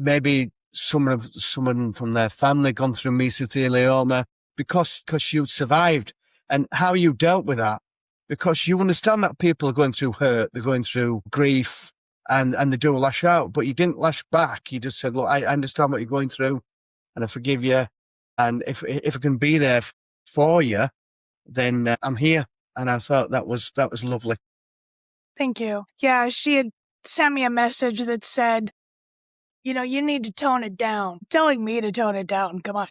Maybe someone from their family gone through mesothelioma because you survived, and how you dealt with that, because you understand that people are going through hurt, they're going through grief, and they do lash out, but you didn't lash back. You just said, look, I understand what you're going through and I forgive you. And if I can be there for you, then I'm here. And I thought that was lovely. Thank you. Yeah, she had sent me a message that said, you know, you need to tone it down. Telling me to tone it down. Come on.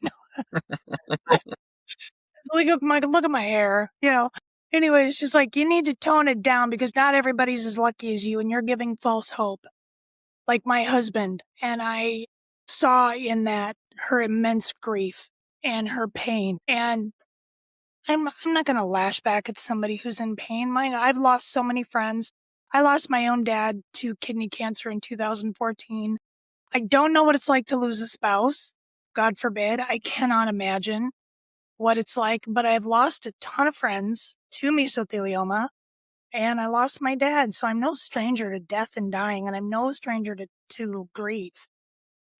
Look at my hair, you know. Anyway, it's just like, you need to tone it down because not everybody's as lucky as you and you're giving false hope. Like my husband, and I saw in that her immense grief and her pain. And I'm not going to lash back at somebody who's in pain. I've lost so many friends. I lost my own dad to kidney cancer in 2014. I don't know what it's like to lose a spouse. God forbid. I cannot imagine what it's like, but I've lost a ton of friends to mesothelioma, and I lost my dad. So I'm no stranger to death and dying, and I'm no stranger to grief.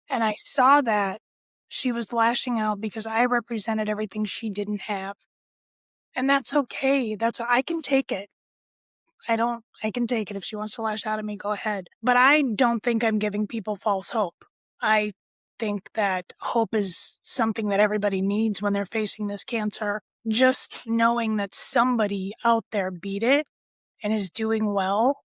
And I saw that she was lashing out because I represented everything she didn't have. And that's okay. I can take it. I can take it. If she wants to lash out at me, go ahead. But I don't think I'm giving people false hope. I think that hope is something that everybody needs when they're facing this cancer. Just knowing that somebody out there beat it and is doing well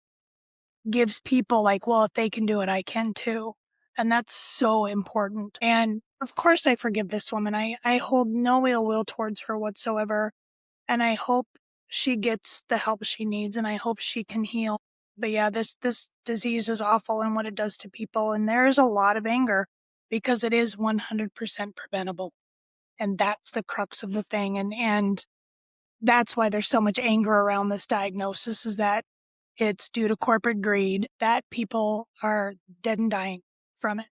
gives people like, well, if they can do it, I can too. And that's so important. And of course I forgive this woman. I hold no ill will towards her whatsoever. And I hope she gets the help she needs, and I hope she can heal. But yeah, this disease is awful and what it does to people. And there is a lot of anger because it is 100% preventable. And that's the crux of the thing. And that's why there's so much anger around this diagnosis, is that it's due to corporate greed that people are dead and dying from it.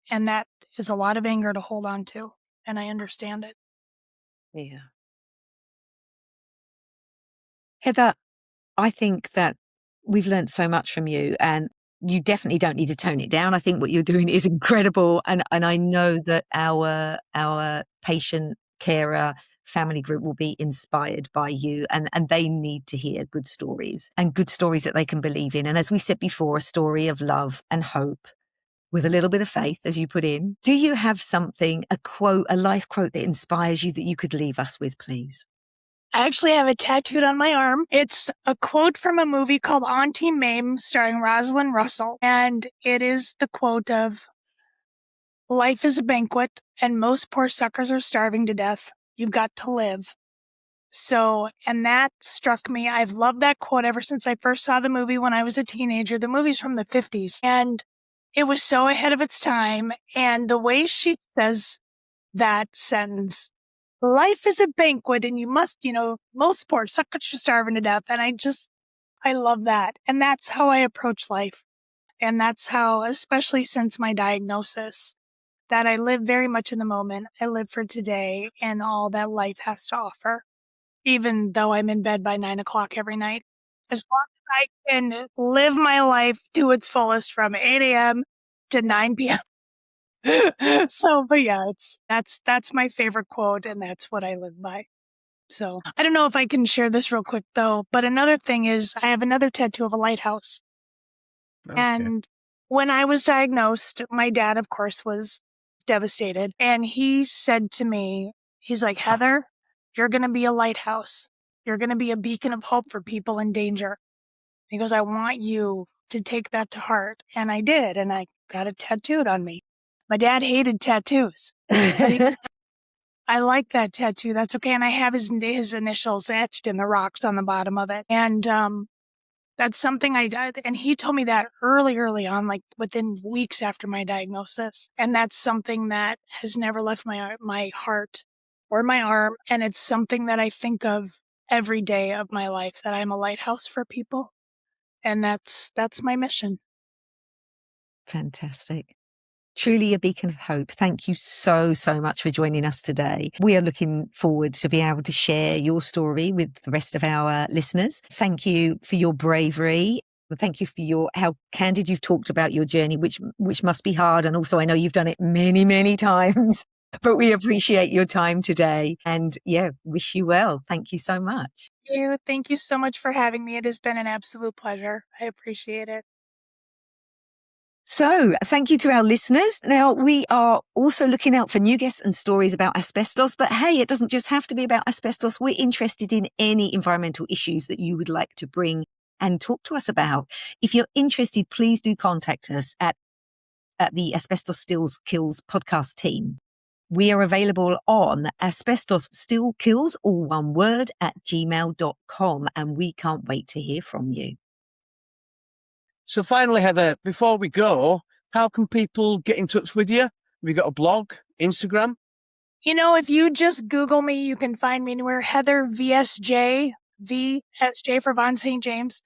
And that is a lot of anger to hold on to. And I understand it. Yeah. Heather, I think that we've learned so much from you, and you definitely don't need to tone it down. I think what you're doing is incredible. And I know that our patient carer family group will be inspired by you, and they need to hear good stories, and good stories that they can believe in. And as we said before, a story of love and hope with a little bit of faith, as you put in. Do you have something, a quote, a life quote that inspires you that you could leave us with, please? I actually have it tattooed on my arm. It's a quote from a movie called Auntie Mame starring Rosalind Russell. And it is the quote of, life is a banquet and most poor suckers are starving to death. You've got to live. So, and that struck me. I've loved that quote ever since I first saw the movie when I was a teenager. The movie's from the 50s and it was so ahead of its time. And the way she says that sentence, life is a banquet and you must, most poor suckers are starving to death. And I love that. And that's how I approach life. And that's how, especially since my diagnosis, that I live very much in the moment. I live for today and all that life has to offer, even though I'm in bed by 9:00 every night. As long as I can live my life to its fullest from 8 a.m. to 9 p.m. So, but yeah, that's my favorite quote, and that's what I live by. So I don't know if I can share this real quick though, but another thing is I have another tattoo of a lighthouse. Okay. And when I was diagnosed, my dad, of course, was devastated. And he said to me, he's like, Heather, you're going to be a lighthouse. You're going to be a beacon of hope for people in danger. He goes, I want you to take that to heart. And I did, and I got it tattooed on me. My dad hated tattoos. I like that tattoo. That's okay. And I have his initials etched in the rocks on the bottom of it. And that's something and he told me that early on, like within weeks after my diagnosis. And that's something that has never left my heart or my arm. And it's something that I think of every day of my life, that I'm a lighthouse for people. And that's my mission. Fantastic. Truly a beacon of hope. Thank you so much for joining us today. We are looking forward to being able to share your story with the rest of our listeners. Thank you for your bravery. Thank you for how candid you've talked about your journey, which must be hard. And also, I know you've done it many, many times, but we appreciate your time today. And wish you well. Thank you so much. Thank you so much for having me. It has been an absolute pleasure. I appreciate it. So thank you to our listeners. Now, we are also looking out for new guests and stories about asbestos, but hey, it doesn't just have to be about asbestos. We're interested in any environmental issues that you would like to bring and talk to us about. If you're interested, please do contact us at the Asbestos Still Kills podcast team. We are available on asbestosstillkills, all one word, @gmail.com, and we can't wait to hear from you. So finally, Heather, before we go, how can people get in touch with you? Have you got a blog, Instagram? If you just Google me, you can find me anywhere. Heather VSJ, VSJ for Von St. James.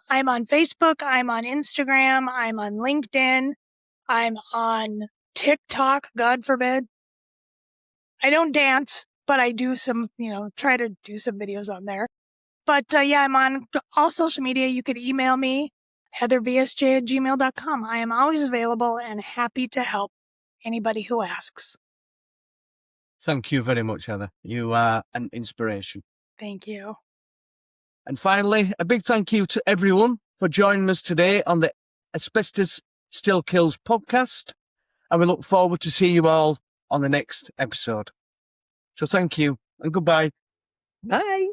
I'm on Facebook. I'm on Instagram. I'm on LinkedIn. I'm on TikTok, God forbid. I don't dance, but I do some, try to do some videos on there. But I'm on all social media. You could email me, heathervsj@gmail.com. I am always available and happy to help anybody who asks. Thank you very much, Heather. You are an inspiration. Thank you. And finally, a big thank you to everyone for joining us today on the Asbestos Still Kills podcast. And we look forward to seeing you all on the next episode. So thank you and goodbye. Bye.